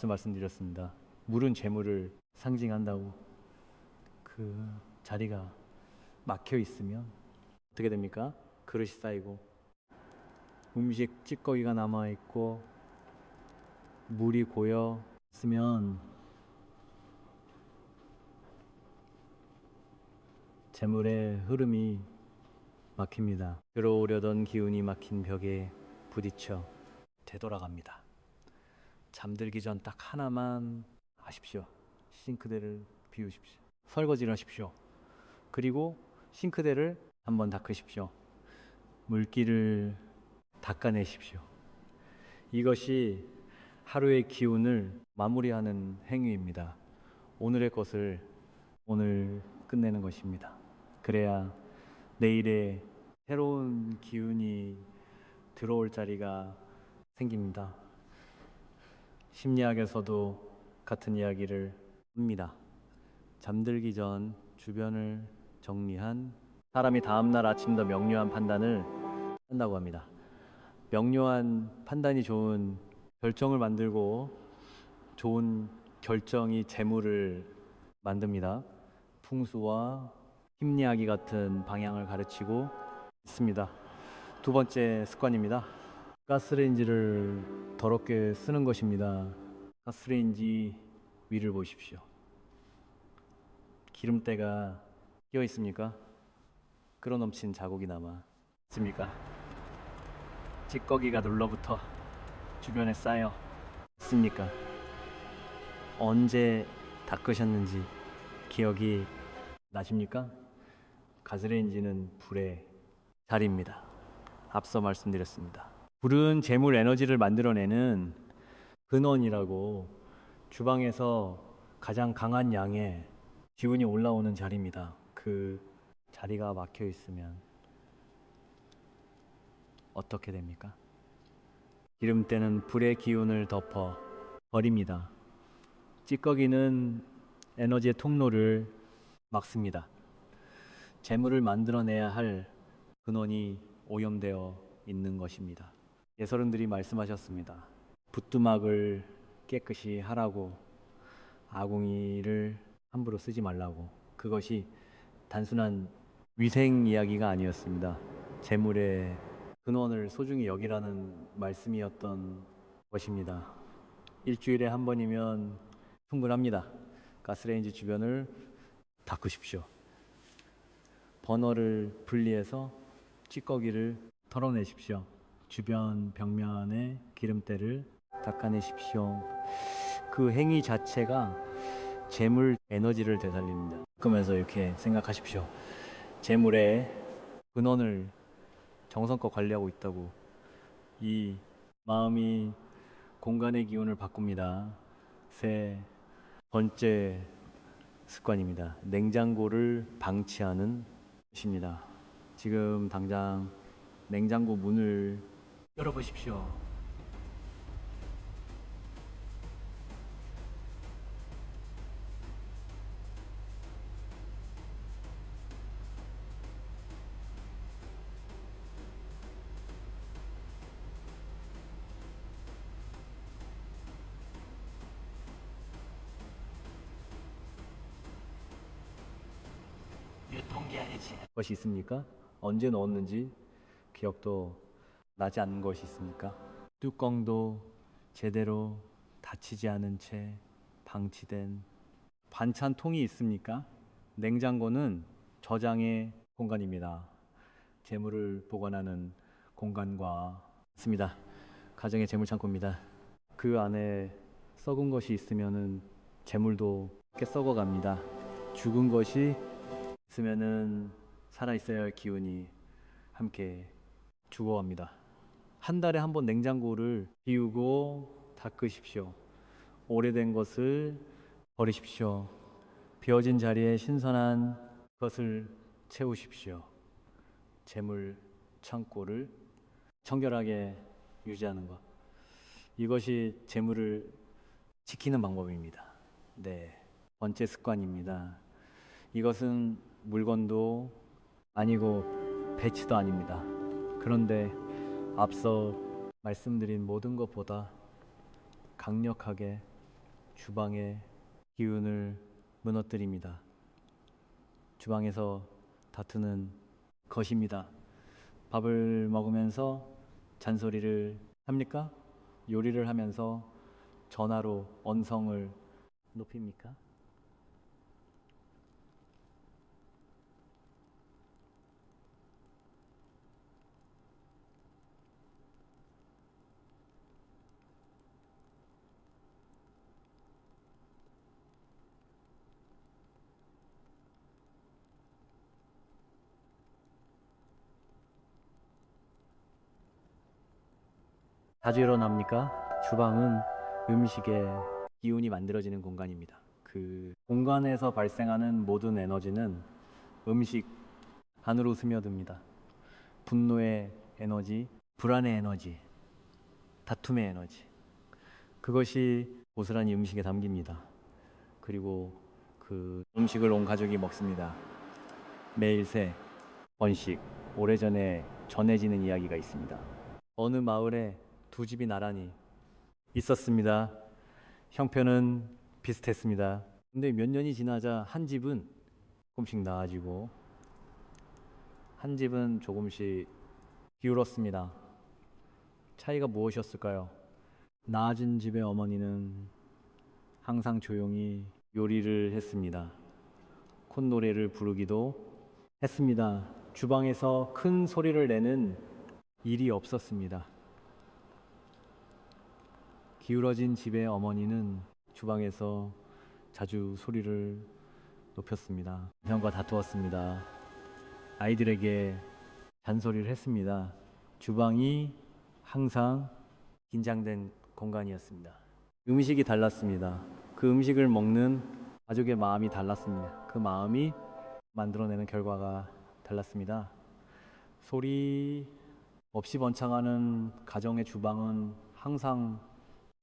앞서 말씀드렸습니다. 물은 재물을 상징한다고. 그 자리가 막혀 있으면 어떻게 됩니까? 그릇이 쌓이고 음식 찌꺼기가 남아 있고 물이 고여 있으면 재물의 흐름이 막힙니다. 들어오려던 기운이 막힌 벽에 부딪혀 되돌아갑니다. 잠들기 전 딱 하나만 하십시오. 싱크대를 비우십시오. 설거지를 하십시오. 그리고 싱크대를 한번 닦으십시오. 물기를 닦아내십시오. 이것이 하루의 기운을 마무리하는 행위입니다. 오늘의 것을 오늘 끝내는 것입니다. 그래야 내일에 새로운 기운이 들어올 자리가 생깁니다. 심리학에서도 같은 이야기를 합니다. 잠들기 전 주변을 정리한 사람이 다음날 아침 더 명료한 판단을 한다고 합니다. 명료한 판단이 좋은 결정을 만들고 좋은 결정이 재물을 만듭니다. 풍수와 심리학이 같은 방향을 가르치고 있습니다. 두 번째 습관입니다. 가스레인지를 더럽게 쓰는 것입니다. 가스레인지 위를 보십시오. 기름때가 끼어 있습니까? 끓어넘친 자국이 남아 있습니까? 찌꺼기가 눌러붙어 주변에 쌓여 있습니까? 언제 닦으셨는지 기억이 나십니까? 가스레인지는 불의 자리입니다. 앞서 말씀드렸습니다. 불은 재물 에너지를 만들어내는 근원이라고 주방에서 가장 강한 양의 기운이 올라오는 자리입니다. 그 자리가 막혀 있으면 어떻게 됩니까? 기름때는 불의 기운을 덮어 버립니다. 찌꺼기는 에너지의 통로를 막습니다. 재물을 만들어내야 할 근원이 오염되어 있는 것입니다. 예설은들이 말씀하셨습니다. 부뚜막을 깨끗이 하라고, 아궁이를 함부로 쓰지 말라고. 그것이 단순한 위생 이야기가 아니었습니다. 재물의 근원을 소중히 여기라는 말씀이었던 것입니다. 일주일에 한 번이면 충분합니다. 가스레인지 주변을 닦으십시오. 버너를 분리해서 찌꺼기를 털어내십시오. 주변 벽면의 기름때를 닦아내십시오. 그 행위 자체가 재물 에너지를 되살립니다. 그러면서 이렇게 생각하십시오. 재물의 근원을 정성껏 관리하고 있다고. 이 마음이 공간의 기운을 바꿉니다. 세 번째 습관입니다. 냉장고를 방치하는 것입니다. 지금 당장 냉장고 문을 열어보십시오. 유통기한이지. 것이 있습니까? 언제 넣었는지 기억도 나지 않는 것이 있습니까? 뚜껑도 제대로 닫히지 않은 채 방치된 반찬통이 있습니까? 냉장고는 저장의 공간입니다. 재물을 보관하는 공간과 같습니다. 가정의 재물 창고입니다. 그 안에 썩은 것이 있으면은 재물도 함께 썩어갑니다. 죽은 것이 있으면은 살아 있어야 할 기운이 함께 죽어갑니다. 한 달에 한 번 냉장고를 비우고 닦으십시오. 오래된 것을 버리십시오. 비어진 자리에 신선한 것을 채우십시오. 재물 창고를 청결하게 유지하는 것. 이것이 재물을 지키는 방법입니다. 네, 번째 습관입니다. 이것은 물건도 아니고 배치도 아닙니다. 그런데 앞서 말씀드린 모든 것보다 강력하게 주방의 기운을 무너뜨립니다. 주방에서 다투는 것입니다. 밥을 먹으면서 잔소리를 합니까? 요리를 하면서 전화로 언성을 높입니까? 자주 일어납니까? 주방은 음식의 기운이 만들어지는 공간입니다. 그 공간에서 발생하는 모든 에너지는 음식 안으로 스며듭니다. 분노의 에너지, 불안의 에너지, 다툼의 에너지. 그것이 고스란히 음식에 담깁니다. 그리고 그 음식을 온 가족이 먹습니다. 매일 새 번씩 오래전에 전해지는 이야기가 있습니다. 어느 마을에 두 집이 나란히 있었습니다. 형편은 비슷했습니다. 근데 몇 년이 지나자 한 집은 조금씩 나아지고 한 집은 조금씩 기울었습니다. 차이가 무엇이었을까요? 나아진 집의 어머니는 항상 조용히 요리를 했습니다. 콧노래를 부르기도 했습니다. 주방에서 큰 소리를 내는 일이 없었습니다. 기울어진 집의 어머니는 주방에서 자주 소리를 높였습니다. 남편과 다투었습니다. 아이들에게 잔소리를 했습니다. 주방이 항상 긴장된 공간이었습니다. 음식이 달랐습니다. 그 음식을 먹는 가족의 마음이 달랐습니다. 그 마음이 만들어내는 결과가 달랐습니다. 소리 없이 번창하는 가정의 주방은 항상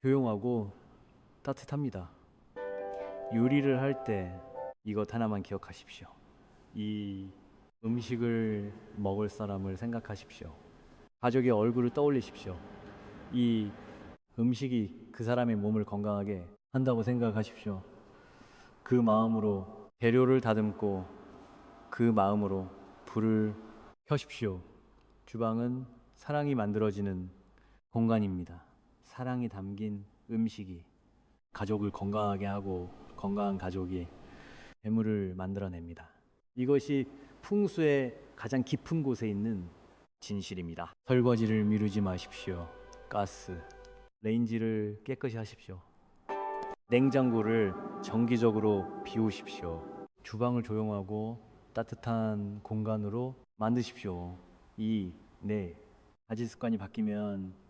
조용하고 따뜻합니다. 요리를 할 때 이것 하나만 기억하십시오. 이 음식을 먹을 사람을 생각하십시오. 가족의 얼굴을 떠올리십시오. 이 음식이 그 사람의 몸을 건강하게 한다고 생각하십시오. 그 마음으로 재료를 다듬고 그 마음으로 불을 켜십시오. 주방은 사랑이 만들어지는 공간입니다. 사랑이 담긴 음식이 가족을 건강하게 하고 건강한 가족이 재물을 만들어냅니다. 이것이 풍수의 가장 깊은 곳에 있는 진실입니다. 설거지를 미루지 마십시오. 가스, 레인지를 깨끗이 하십시오. 냉장고를 정기적으로 비우십시오. 주방을 조용하고 따뜻한 공간으로 만드십시오. 가지 습관이 바뀌면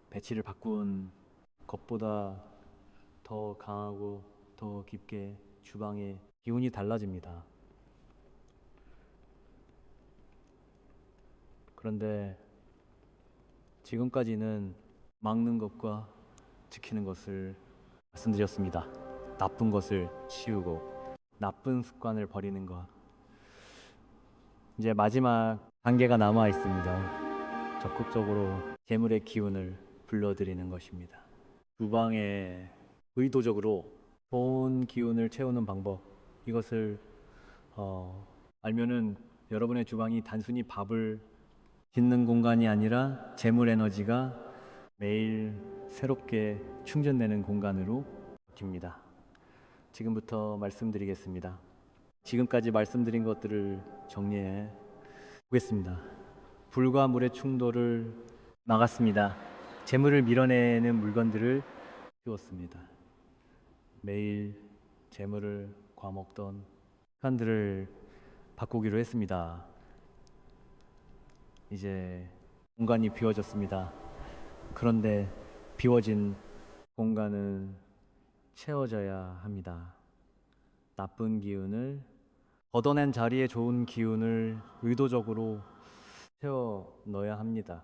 배치를 바꾼 것보다 더 강하고 더 깊게 주방의 기운이 달라집니다. 그런데 지금까지는 막는 것과 지키는 것을 말씀드렸습니다. 나쁜 것을 치우고 나쁜 습관을 버리는 것. 이제 마지막 단계가 남아 있습니다. 적극적으로 재물의 기운을 불러들이는 것입니다. 주방에 의도적으로 좋은 기운을 채우는 방법, 이것을 알면은 여러분의 주방이 단순히 밥을 짓는 공간이 아니라 재물 에너지가 매일 새롭게 충전되는 공간으로 바뀝니다. 지금부터 말씀드리겠습니다. 지금까지 말씀드린 것들을 정리해 보겠습니다. 불과 물의 충돌을 막았습니다. 재물을 밀어내는 물건들을 치웠습니다. 매일 재물을 과먹던 습관들을 바꾸기로 했습니다. 이제 공간이 비워졌습니다. 그런데 비워진 공간은 채워져야 합니다. 나쁜 기운을 걷어낸 자리에 좋은 기운을 의도적으로 채워 넣어야 합니다.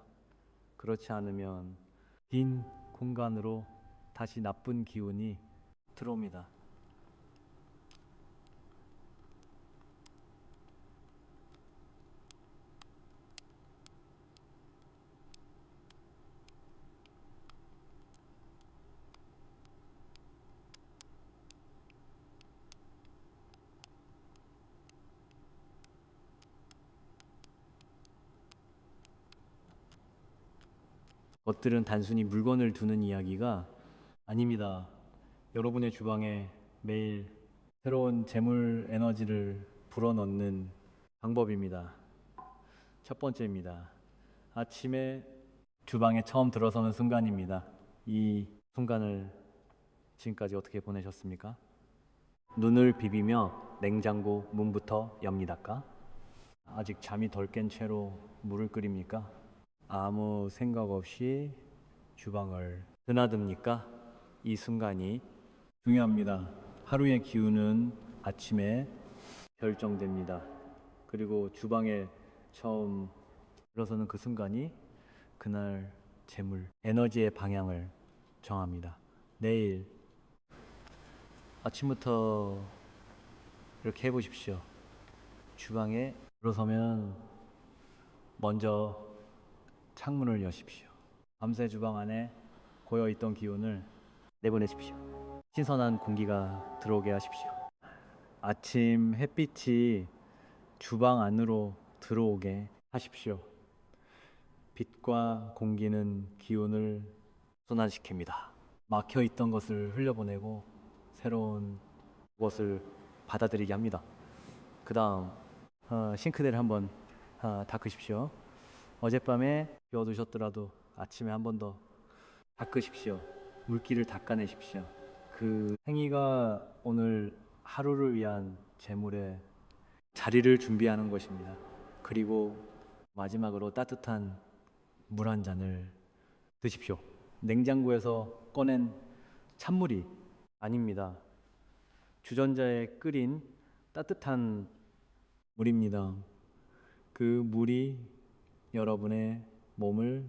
그렇지 않으면 빈 공간으로 다시 나쁜 기운이 들어옵니다. 것들은 단순히 물건을 두는 이야기가 아닙니다. 여러분의 주방에 매일 새로운 재물 에너지를 불어넣는 방법입니다. 첫 번째입니다. 아침에 주방에 처음 들어서는 순간입니다. 이 순간을 지금까지 어떻게 보내셨습니까? 눈을 비비며 냉장고 문부터 엽니다까? 아직 잠이 덜 깬 채로 물을 끓입니까? 아무 생각 없이 주방을 드나듭니까? 이 순간이 중요합니다. 하루의 기운은 아침에 결정됩니다. 그리고 주방에 처음 들어서는 그 순간이 그날 재물, 에너지의 방향을 정합니다. 내일 아침부터 이렇게 해보십시오. 주방에 들어서면 먼저 창문을 여십시오. 밤새 주방 안에 고여있던 기운을 내보내십시오. 신선한 공기가 들어오게 하십시오. 아침 햇빛이 주방 안으로 들어오게 하십시오. 빛과 공기는 기운을 순환시킵니다. 막혀있던 것을 흘려보내고 새로운 것을 받아들이게 합니다. 그 다음 싱크대를 한번 닦으십시오. 어젯밤에 비워두셨더라도 아침에 한 번 더 닦으십시오. 물기를 닦아내십시오. 그 행위가 오늘 하루를 위한 재물의 자리를 준비하는 것입니다. 그리고 마지막으로 따뜻한 물 한 잔을 드십시오. 냉장고에서 꺼낸 찬물이 아닙니다. 주전자에 끓인 따뜻한 물입니다. 그 물이 여러분의 몸을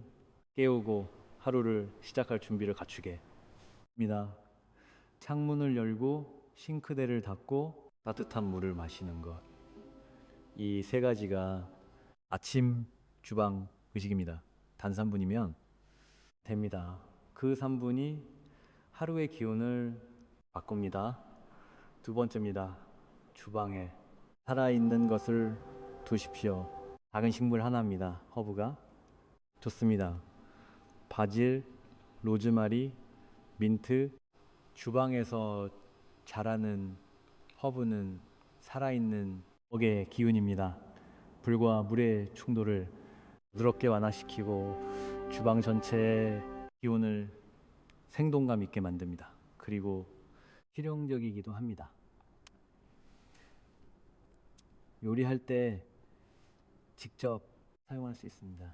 깨우고 하루를 시작할 준비를 갖추게 합니다. 창문을 열고 싱크대를 닫고 따뜻한 물을 마시는 것. 이 세 가지가 아침 주방 의식입니다. 단 3분이면 됩니다. 그 3분이 하루의 기운을 바꿉니다. 두 번째입니다. 주방에 살아있는 것을 두십시오. 작은 식물 하나입니다. 허브가 좋습니다. 바질, 로즈마리, 민트. 주방에서 자라는 허브는 살아있는 먹의 기운입니다. 불과 물의 충돌을 부드럽게 완화시키고 주방 전체의 기운을 생동감 있게 만듭니다. 그리고 실용적이기도 합니다. 요리할 때 직접 사용할 수 있습니다.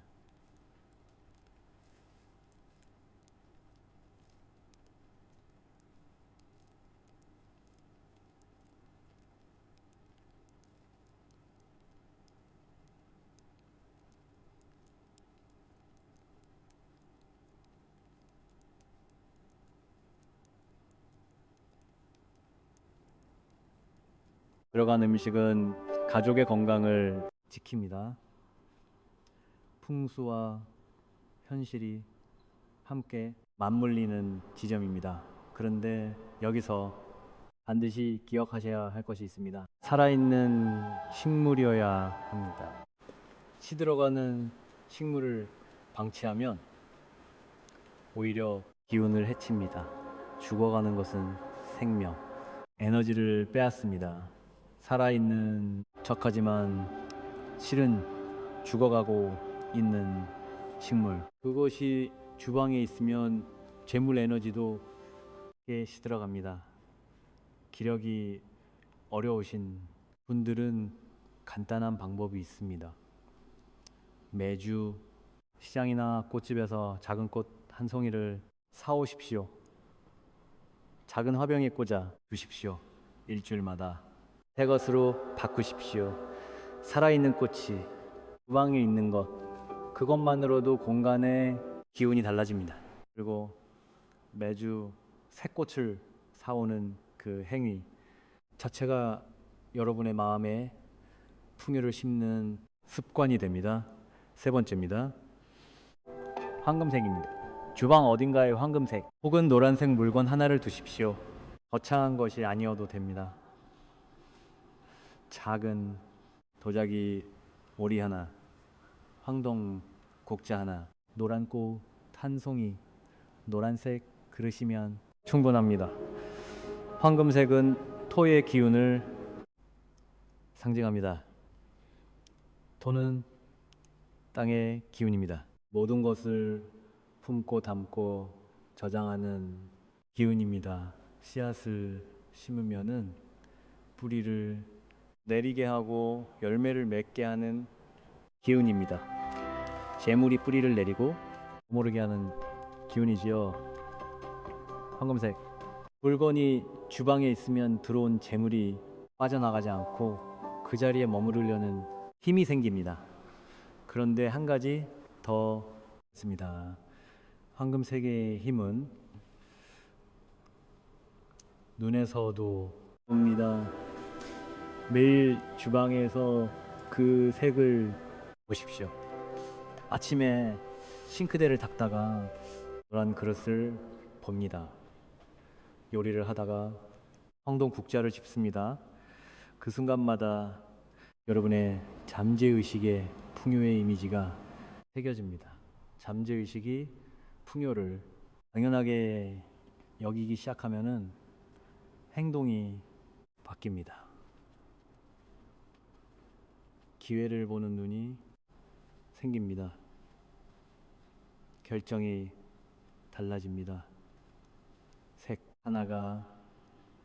들어간 음식은 가족의 건강을 지킵니다. 풍수와 현실이 함께 맞물리는 지점입니다. 그런데 여기서 반드시 기억하셔야 할 것이 있습니다. 살아있는 식물이어야 합니다. 시들어가는 식물을 방치하면 오히려 기운을 해칩니다. 죽어가는 것은 생명, 에너지를 빼앗습니다. 살아있는 척하지만 실은 죽어가고 있는 식물, 그것이 주방에 있으면 재물 에너지도 시들어갑니다. 기력이 어려우신 분들은 간단한 방법이 있습니다. 매주 시장이나 꽃집에서 작은 꽃 한 송이를 사오십시오. 작은 화병에 꽂아 두십시오. 일주일마다 새 것으로 바꾸십시오. 살아있는 꽃이 주방에 있는 것, 그것만으로도 공간의 기운이 달라집니다. 그리고 매주 새 꽃을 사오는 그 행위 자체가 여러분의 마음에 풍요를 심는 습관이 됩니다. 세 번째입니다. 황금색입니다. 주방 어딘가에 황금색 혹은 노란색 물건 하나를 두십시오. 거창한 것이 아니어도 됩니다. 작은 도자기 오리 하나, 황동 곡자 하나, 노란 꽃 한 송이, 노란색 그릇이면 충분합니다. 황금색은 토의 기운을 상징합니다. 토는 땅의 기운입니다. 모든 것을 품고 담고 저장하는 기운입니다. 씨앗을 심으면은 뿌리를 내리게 하고 열매를 맺게 하는 기운입니다. 재물이 뿌리를 내리고 모르게 하는 기운이지요. 황금색. 물건이 주방에 있으면 들어온 재물이 빠져나가지 않고 그 자리에 머무르려는 힘이 생깁니다. 그런데 한 가지 더 있습니다. 황금색의 힘은 눈에서도 봅니다. 매일 주방에서 그 색을 보십시오. 아침에 싱크대를 닦다가 노란 그릇을 봅니다. 요리를 하다가 황동 국자를 짚습니다. 그 순간마다 여러분의 잠재의식의 풍요의 이미지가 새겨집니다. 잠재의식이 풍요를 당연하게 여기기 시작하면은 행동이 바뀝니다. 기회를 보는 눈이 생깁니다. 결정이 달라집니다. 색 하나가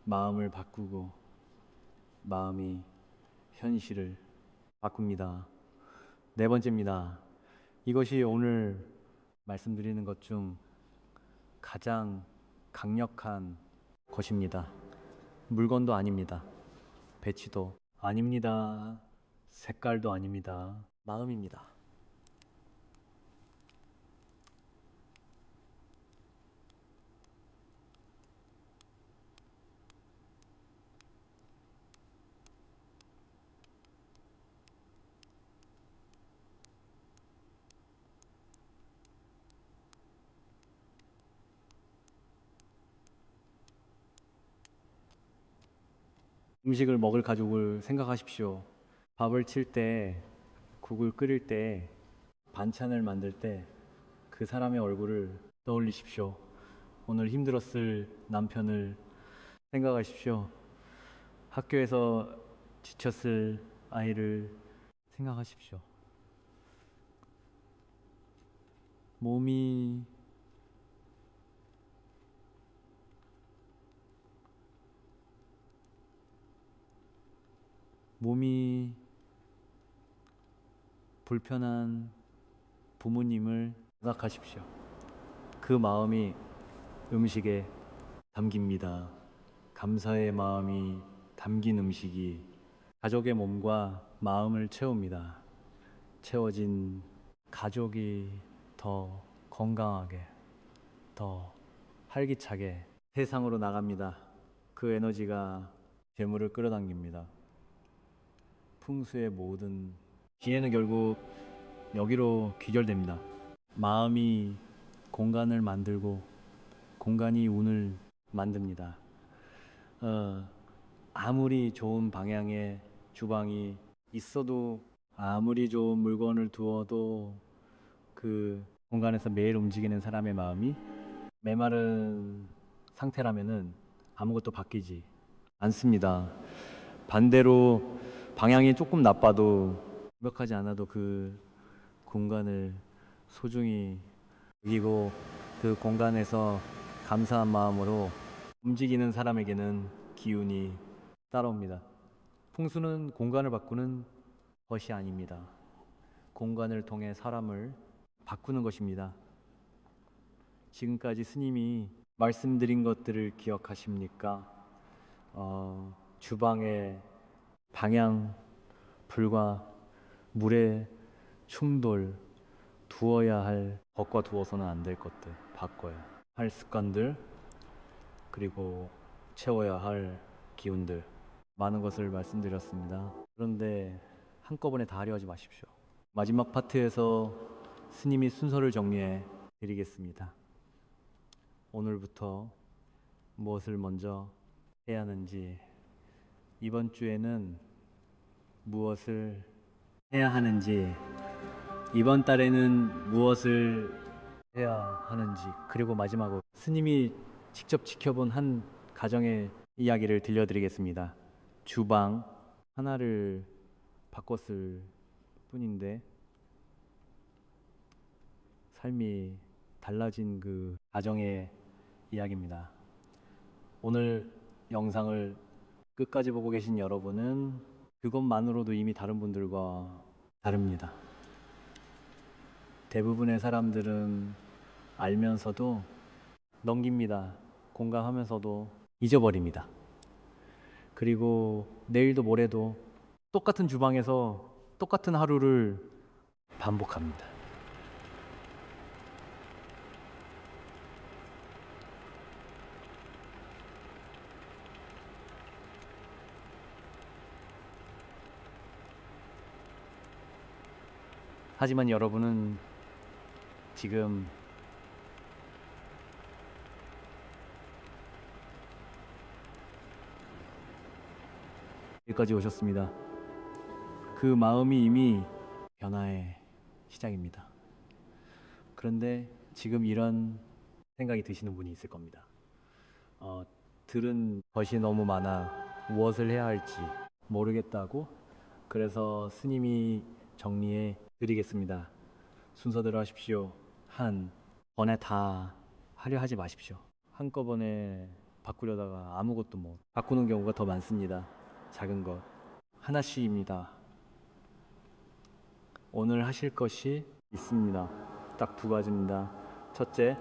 마음을 바꾸고 마음이 현실을 바꿉니다. 네 번째입니다. 이것이 오늘 말씀드리는 것 중 가장 강력한 것입니다. 물건도 아닙니다. 배치도 아닙니다. 색깔도 아닙니다. 마음입니다. 음식을 먹을 가족을 생각하십시오. 밥을 칠 때, 국을 끓일 때, 반찬을 만들 때 그 사람의 얼굴을 떠올리십시오. 오늘 힘들었을 남편을 생각하십시오. 학교에서 지쳤을 아이를 생각하십시오. 몸이 불편한 부모님을 생각하십시오. 그 마음이 음식에 담깁니다. 감사의 마음이 담긴 음식이 가족의 몸과 마음을 채웁니다. 채워진 가족이 더 건강하게, 더 활기차게 세상으로 나갑니다. 그 에너지가 재물을 끌어당깁니다. 풍수의 모든 기회는 결국 여기로 귀결됩니다. 마음이 공간을 만들고 공간이 운을 만듭니다. 아무리 좋은 방향의 주방이 있어도 아무리 좋은 물건을 두어도 그 공간에서 매일 움직이는 사람의 마음이 메마른 상태라면은 아무것도 바뀌지 않습니다. 반대로 방향이 조금 나빠도 완벽하지 않아도 그 공간을 소중히 여기고 그 공간에서 감사한 마음으로 움직이는 사람에게는 기운이 따라옵니다. 풍수는 공간을 바꾸는 것이 아닙니다. 공간을 통해 사람을 바꾸는 것입니다. 지금까지 스님이 말씀드린 것들을 기억하십니까? 주방의 방향, 불과 물의 충돌, 두어야 할 것과 두어서는 안 될 것들, 바꿔야 할 습관들, 그리고 채워야 할 기운들, 많은 것을 말씀드렸습니다. 그런데 한꺼번에 다 하려 하지 마십시오. 마지막 파트에서 스님이 순서를 정리해 드리겠습니다. 오늘부터 무엇을 먼저 해야 하는지, 이번 주에는 무엇을 해야 하는지, 이번 달에는 무엇을 해야 하는지, 그리고 마지막으로 스님이 직접 지켜본 한 가정의 이야기를 들려드리겠습니다. 주방 하나를 바꿨을 뿐인데 삶이 달라진 그 가정의 이야기입니다. 오늘 영상을 끝까지 보고 계신 여러분은 그것만으로도 이미 다른 분들과 다릅니다. 대부분의 사람들은 알면서도 넘깁니다. 공감하면서도 잊어버립니다. 그리고 내일도 모레도 똑같은 주방에서 똑같은 하루를 반복합니다. 하지만 여러분은 지금 여기까지 오셨습니다. 그 마음이 이미 변화의 시작입니다. 그런데 지금 이런 생각이 드시는 분이 있을 겁니다. 들은 것이 너무 많아 무엇을 해야 할지 모르겠다고, 그래서 스님이 정리해 드리겠습니다. 순서대로 하십시오. 한 번에 다 하려 하지 마십시오. 한꺼번에 바꾸려다가 아무것도 못 바꾸는 경우가 더 많습니다. 작은 것 하나씩입니다. 오늘 하실 것이 있습니다. 딱 두 가지입니다. 첫째,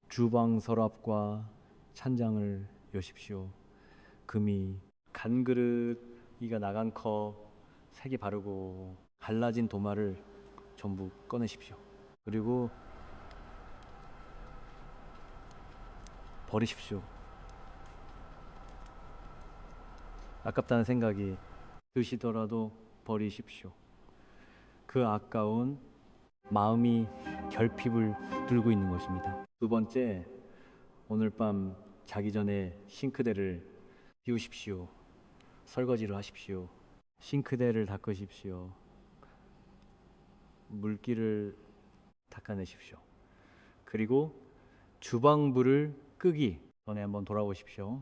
주방 서랍과 찬장을 여십시오. 금이 간 그릇, 이가 나간 컵, 색이 바르고 갈라진 도마를 전부 꺼내십시오. 그리고 버리십시오. 아깝다는 생각이 드시더라도 버리십시오. 그 아까운 마음이 결핍을 들고 있는 것입니다. 두 번째, 오늘 밤 자기 전에 싱크대를 비우십시오. 설거지를 하십시오. 싱크대를 닦으십시오. 물기를 닦아내십시오. 그리고 주방불을 끄기 전에 한번 돌아보십시오.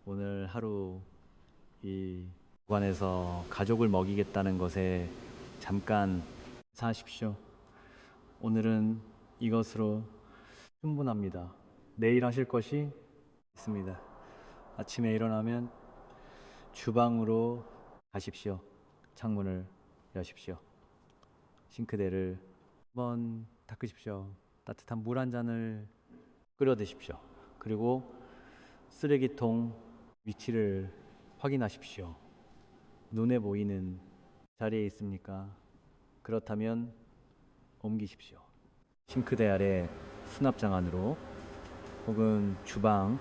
오늘 하루 이 주관에서 가족을 먹이겠다는 것에 잠깐 사십시오. 오늘은 이것으로 충분합니다. 내일 하실 것이 있습니다. 아침에 일어나면 주방으로 가십시오. 창문을 여십시오. 싱크대를 한번 닦으십시오. 따뜻한 물 한 잔을 끓여 드십시오. 그리고 쓰레기통 위치를 확인하십시오. 눈에 보이는 자리에 있습니까? 그렇다면 옮기십시오. 싱크대 아래 수납장 안으로, 혹은 주방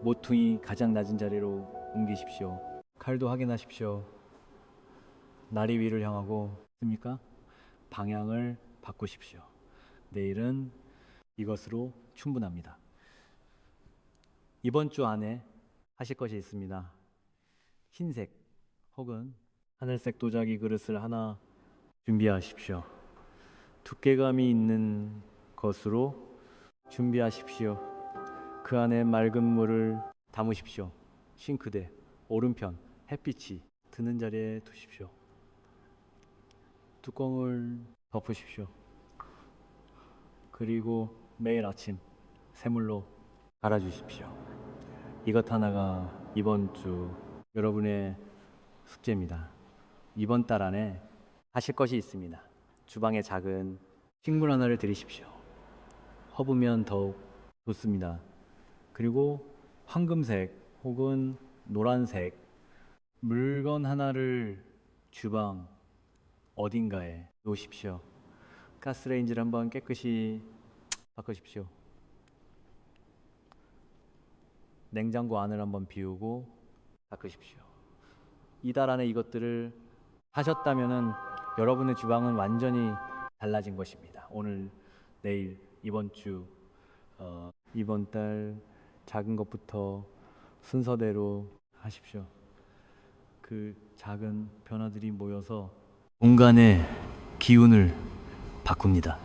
모퉁이 가장 낮은 자리로 옮기십시오. 칼도 확인하십시오. 나리 위를 향하고 있습니까? 방향을 바꾸십시오. 내일은 이것으로 충분합니다. 이번 주 안에 하실 것이 있습니다. 흰색 혹은 하늘색 도자기 그릇을 하나 준비하십시오. 두께감이 있는 것으로 준비하십시오. 그 안에 맑은 물을 담으십시오. 싱크대 오른편 햇빛이 드는 자리에 두십시오. 뚜껑을 덮으십시오. 그리고 매일 아침 새물로 갈아주십시오. 이것 하나가 이번 주 여러분의 숙제입니다. 이번 달 안에 하실 것이 있습니다. 주방에 작은 식물 하나를 들이십시오. 허브면 더욱 좋습니다. 그리고 황금색 혹은 노란색 물건 하나를 주방 어딘가에 놓으십시오. 가스레인지를 한번 깨끗이 닦으십시오. 냉장고 안을 한번 비우고 닦으십시오. 이달 안에 이것들을 하셨다면은 여러분의 주방은 완전히 달라진 것입니다. 오늘, 내일, 이번 주, 이번 달 작은 것부터 순서대로 하십시오. 그 작은 변화들이 모여서 공간의 기운을 바꿉니다.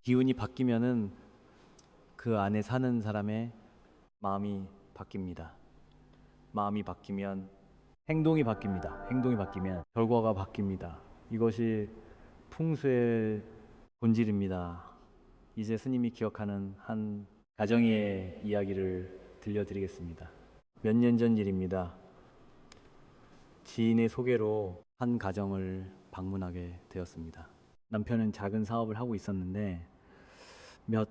기운이 바뀌면은 그 안에 사는 사람의 마음이 바뀝니다. 마음이 바뀌면 행동이 바뀝니다. 행동이 바뀌면 결과가 바뀝니다. 이것이 풍수의 본질입니다. 이제 스님이 기억하는 한 가정의 이야기를 들려드리겠습니다. 몇 년 전 일입니다. 지인의 소개로 한 가정을 방문하게 되었습니다. 남편은 작은 사업을 하고 있었는데 몇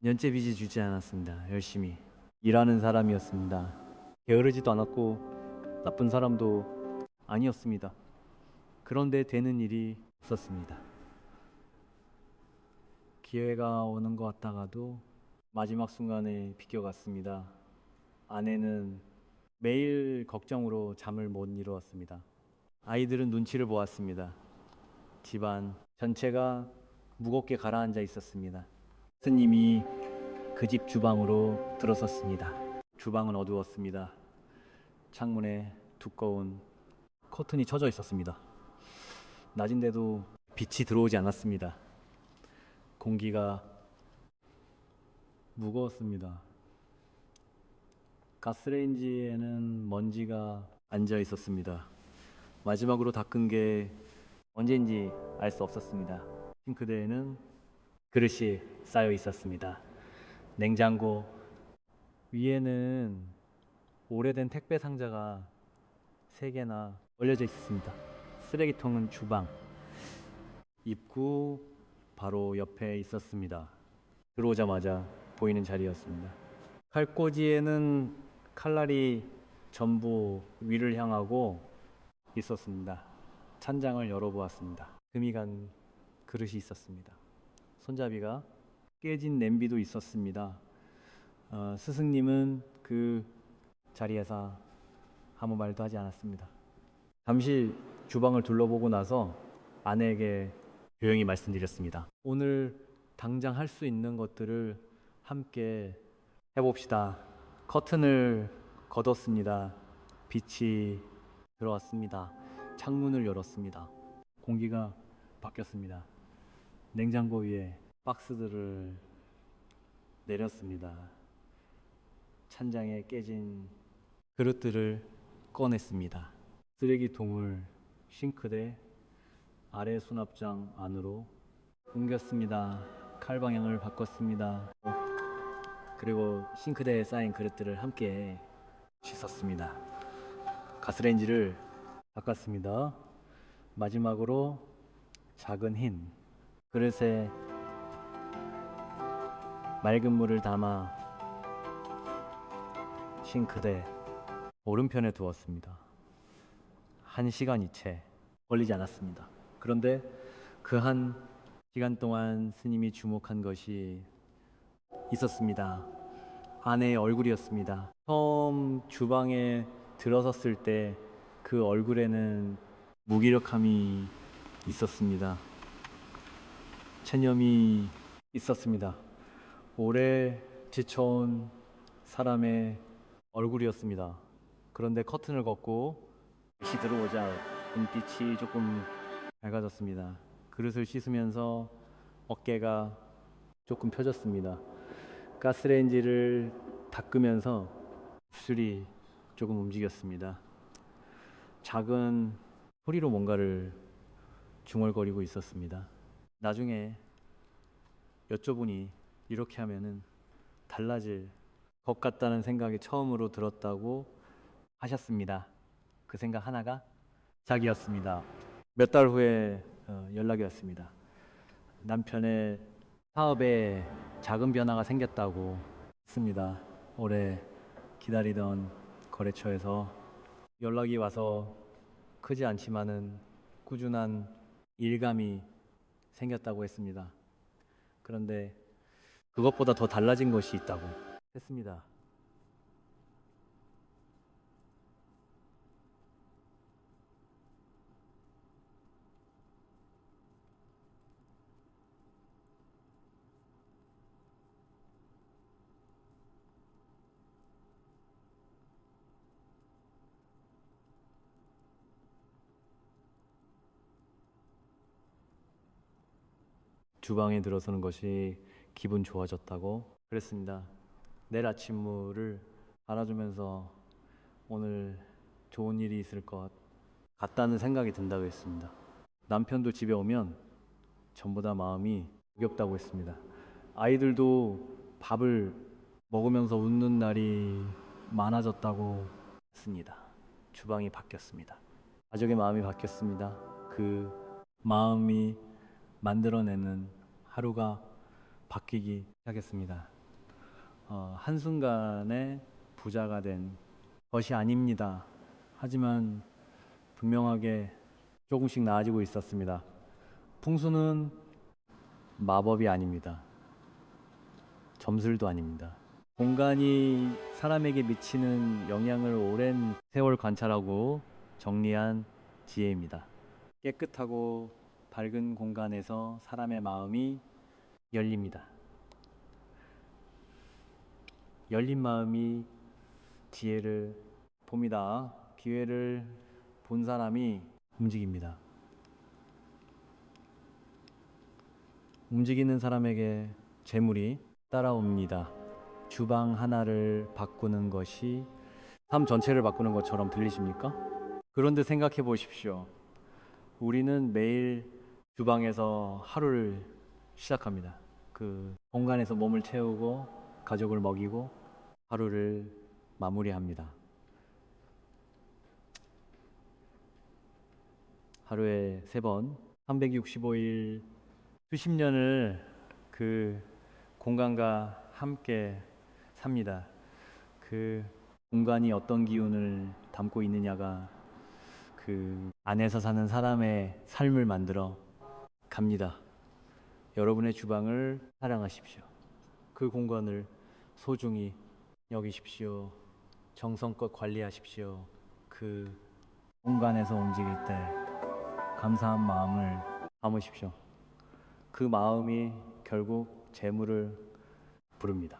년째 빚이 주지 않았습니다. 열심히 일하는 사람이었습니다. 게으르지도 않았고 나쁜 사람도 아니었습니다. 그런데 되는 일이 없었습니다. 기회가 오는 것 같다가도 마지막 순간에 비껴갔습니다. 아내는 매일 걱정으로 잠을 못 이루었습니다. 아이들은 눈치를 보았습니다. 집안 전체가 무겁게 가라앉아 있었습니다. 스님이 그 집 주방으로 들어섰습니다. 주방은 어두웠습니다. 창문에 두꺼운 커튼이 쳐져 있었습니다. 낮인데도 빛이 들어오지 않았습니다. 공기가 무거웠습니다. 가스레인지에는 먼지가 앉아 있었습니다. 마지막으로 닦은 게 언제인지 알 수 없었습니다. 싱크대에는 그릇이 쌓여 있었습니다. 냉장고 위에는 오래된 택배 상자가 3개나 올려져 있었습니다. 쓰레기통은 주방, 입구 바로 옆에 있었습니다. 들어오자마자 보이는 자리였습니다. 칼꽂이에는 칼날이 전부 위를 향하고 있었습니다. 찬장을 열어보았습니다. 금이 간 그릇이 있었습니다. 손잡이가 깨진 냄비도 있었습니다. 스승님은 그 자리에서 아무 말도 하지 않았습니다. 잠시 주방을 둘러보고 나서 아내에게 조용히 말씀드렸습니다. 오늘 당장 할 수 있는 것들을 함께 해봅시다. 커튼을 걷었습니다. 빛이 들어왔습니다. 창문을 열었습니다. 공기가 바뀌었습니다. 냉장고 위에 박스들을 내렸습니다. 찬장에 깨진 그릇들을 꺼냈습니다. 쓰레기통을 싱크대 아래 수납장 안으로 옮겼습니다. 칼 방향을 바꿨습니다. 그리고 싱크대에 쌓인 그릇들을 함께 씻었습니다. 가스레인지를 닦았습니다. 마지막으로 작은 흰 그릇에 맑은 물을 담아 싱크대 오른편에 두었습니다. 1시간이 채 걸리지 않았습니다. 그런데 그 한 시간 동안 스님이 주목한 것이 있었습니다. 아내의 얼굴이었습니다. 처음 주방에 들어섰을 때 그 얼굴에는 무기력함이 있었습니다. 체념이 있었습니다. 오래 지쳐온 사람의 얼굴이었습니다. 그런데 커튼을 걷고 빛이 들어오자 눈빛이 조금 밝아졌습니다. 그릇을 씻으면서 어깨가 조금 펴졌습니다. 가스레인지를 닦으면서 입술이 조금 움직였습니다. 작은 소리로 뭔가를 중얼거리고 있었습니다. 나중에 여쭤보니 이렇게 하면은 달라질 것 같다는 생각이 처음으로 들었다고 하셨습니다. 그 생각 하나가 자기였습니다. 몇 달 후에 연락이 왔습니다. 남편의 사업에 작은 변화가 생겼다고 했습니다. 오래 기다리던 거래처에서 연락이 와서 크지 않지만은 꾸준한 일감이 생겼다고 했습니다. 그런데 그것보다 더 달라진 것이 있다고 했습니다. 주방에 들어서는 것이 기분 좋아졌다고 그랬습니다. 내일 아침물을 갈아주면서 오늘 좋은 일이 있을 것 같다는 생각이 든다고 했습니다. 남편도 집에 오면 전부 다 마음이 무겁다고 했습니다. 아이들도 밥을 먹으면서 웃는 날이 많아졌다고 했습니다. 주방이 바뀌었습니다. 가족의 마음이 바뀌었습니다. 그 마음이 만들어내는 하루가 바뀌기 시작했습니다. 한순간에 부자가 된 것이 아닙니다. 하지만 분명하게 조금씩 나아지고 있었습니다. 풍수는 마법이 아닙니다. 점술도 아닙니다. 공간이 사람에게 미치는 영향을 오랜 세월 관찰하고 정리한 지혜입니다. 깨끗하고 밝은 공간에서 사람의 마음이 열립니다. 열린 마음이 지혜를 봅니다. 기회를 본 사람이 움직입니다. 움직이는 사람에게 재물이 따라옵니다. 주방 하나를 바꾸는 것이 삶 전체를 바꾸는 것처럼 들리십니까? 그런데 생각해 보십시오. 우리는 매일 주방에서 하루를 시작합니다. 그 공간에서 몸을 채우고 가족을 먹이고 하루를 마무리합니다. 하루에 3번, 365일 수십 년을 그 공간과 함께 삽니다. 그 공간이 어떤 기운을 담고 있느냐가 그 안에서 사는 사람의 삶을 만들어 갑니다. 여러분의 주방을 사랑하십시오. 그 공간을 소중히 여기십시오. 정성껏 관리하십시오. 그 공간에서 움직일 때 감사한 마음을 담으십시오. 그 마음이 결국 재물을 부릅니다.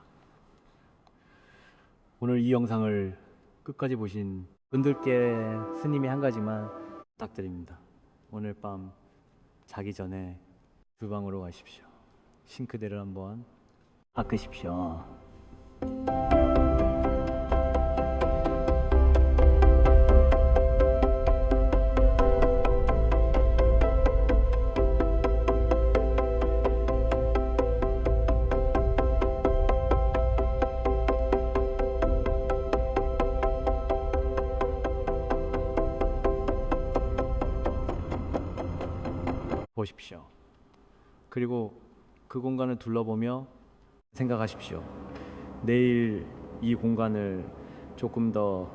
오늘 이 영상을 끝까지 보신 분들께 스님이 한 가지만 부탁드립니다. 오늘 밤 자기 전에 주방으로 가십시오. 싱크대를 한번 닦으십시오. 보십시오. 그리고 그 공간을 둘러보며 생각하십시오. 내일 이 공간을 조금 더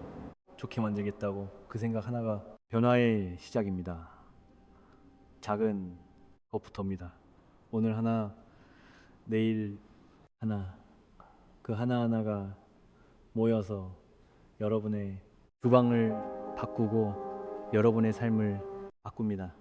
좋게 만들겠다고 그 생각 하나가 변화의 시작입니다. 작은 것부터입니다. 오늘 하나, 내일 하나, 그 하나하나가 모여서 여러분의 주방을 바꾸고 여러분의 삶을 바꿉니다.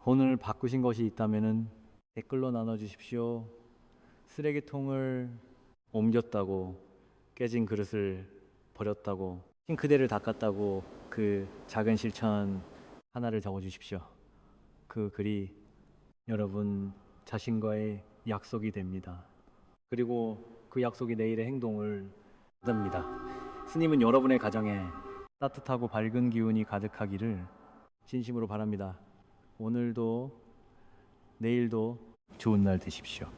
오늘 바꾸신 것이 있다면 댓글로 나눠주십시오. 쓰레기통을 옮겼다고, 깨진 그릇을 버렸다고, 싱크대를 닦았다고 그 작은 실천 하나를 적어주십시오. 그 글이 여러분 자신과의 약속이 됩니다. 그리고 그 약속이 내일의 행동을 만듭니다. 스님은 여러분의 가정에 따뜻하고 밝은 기운이 가득하기를 진심으로 바랍니다. 오늘도 내일도 좋은 날 되십시오.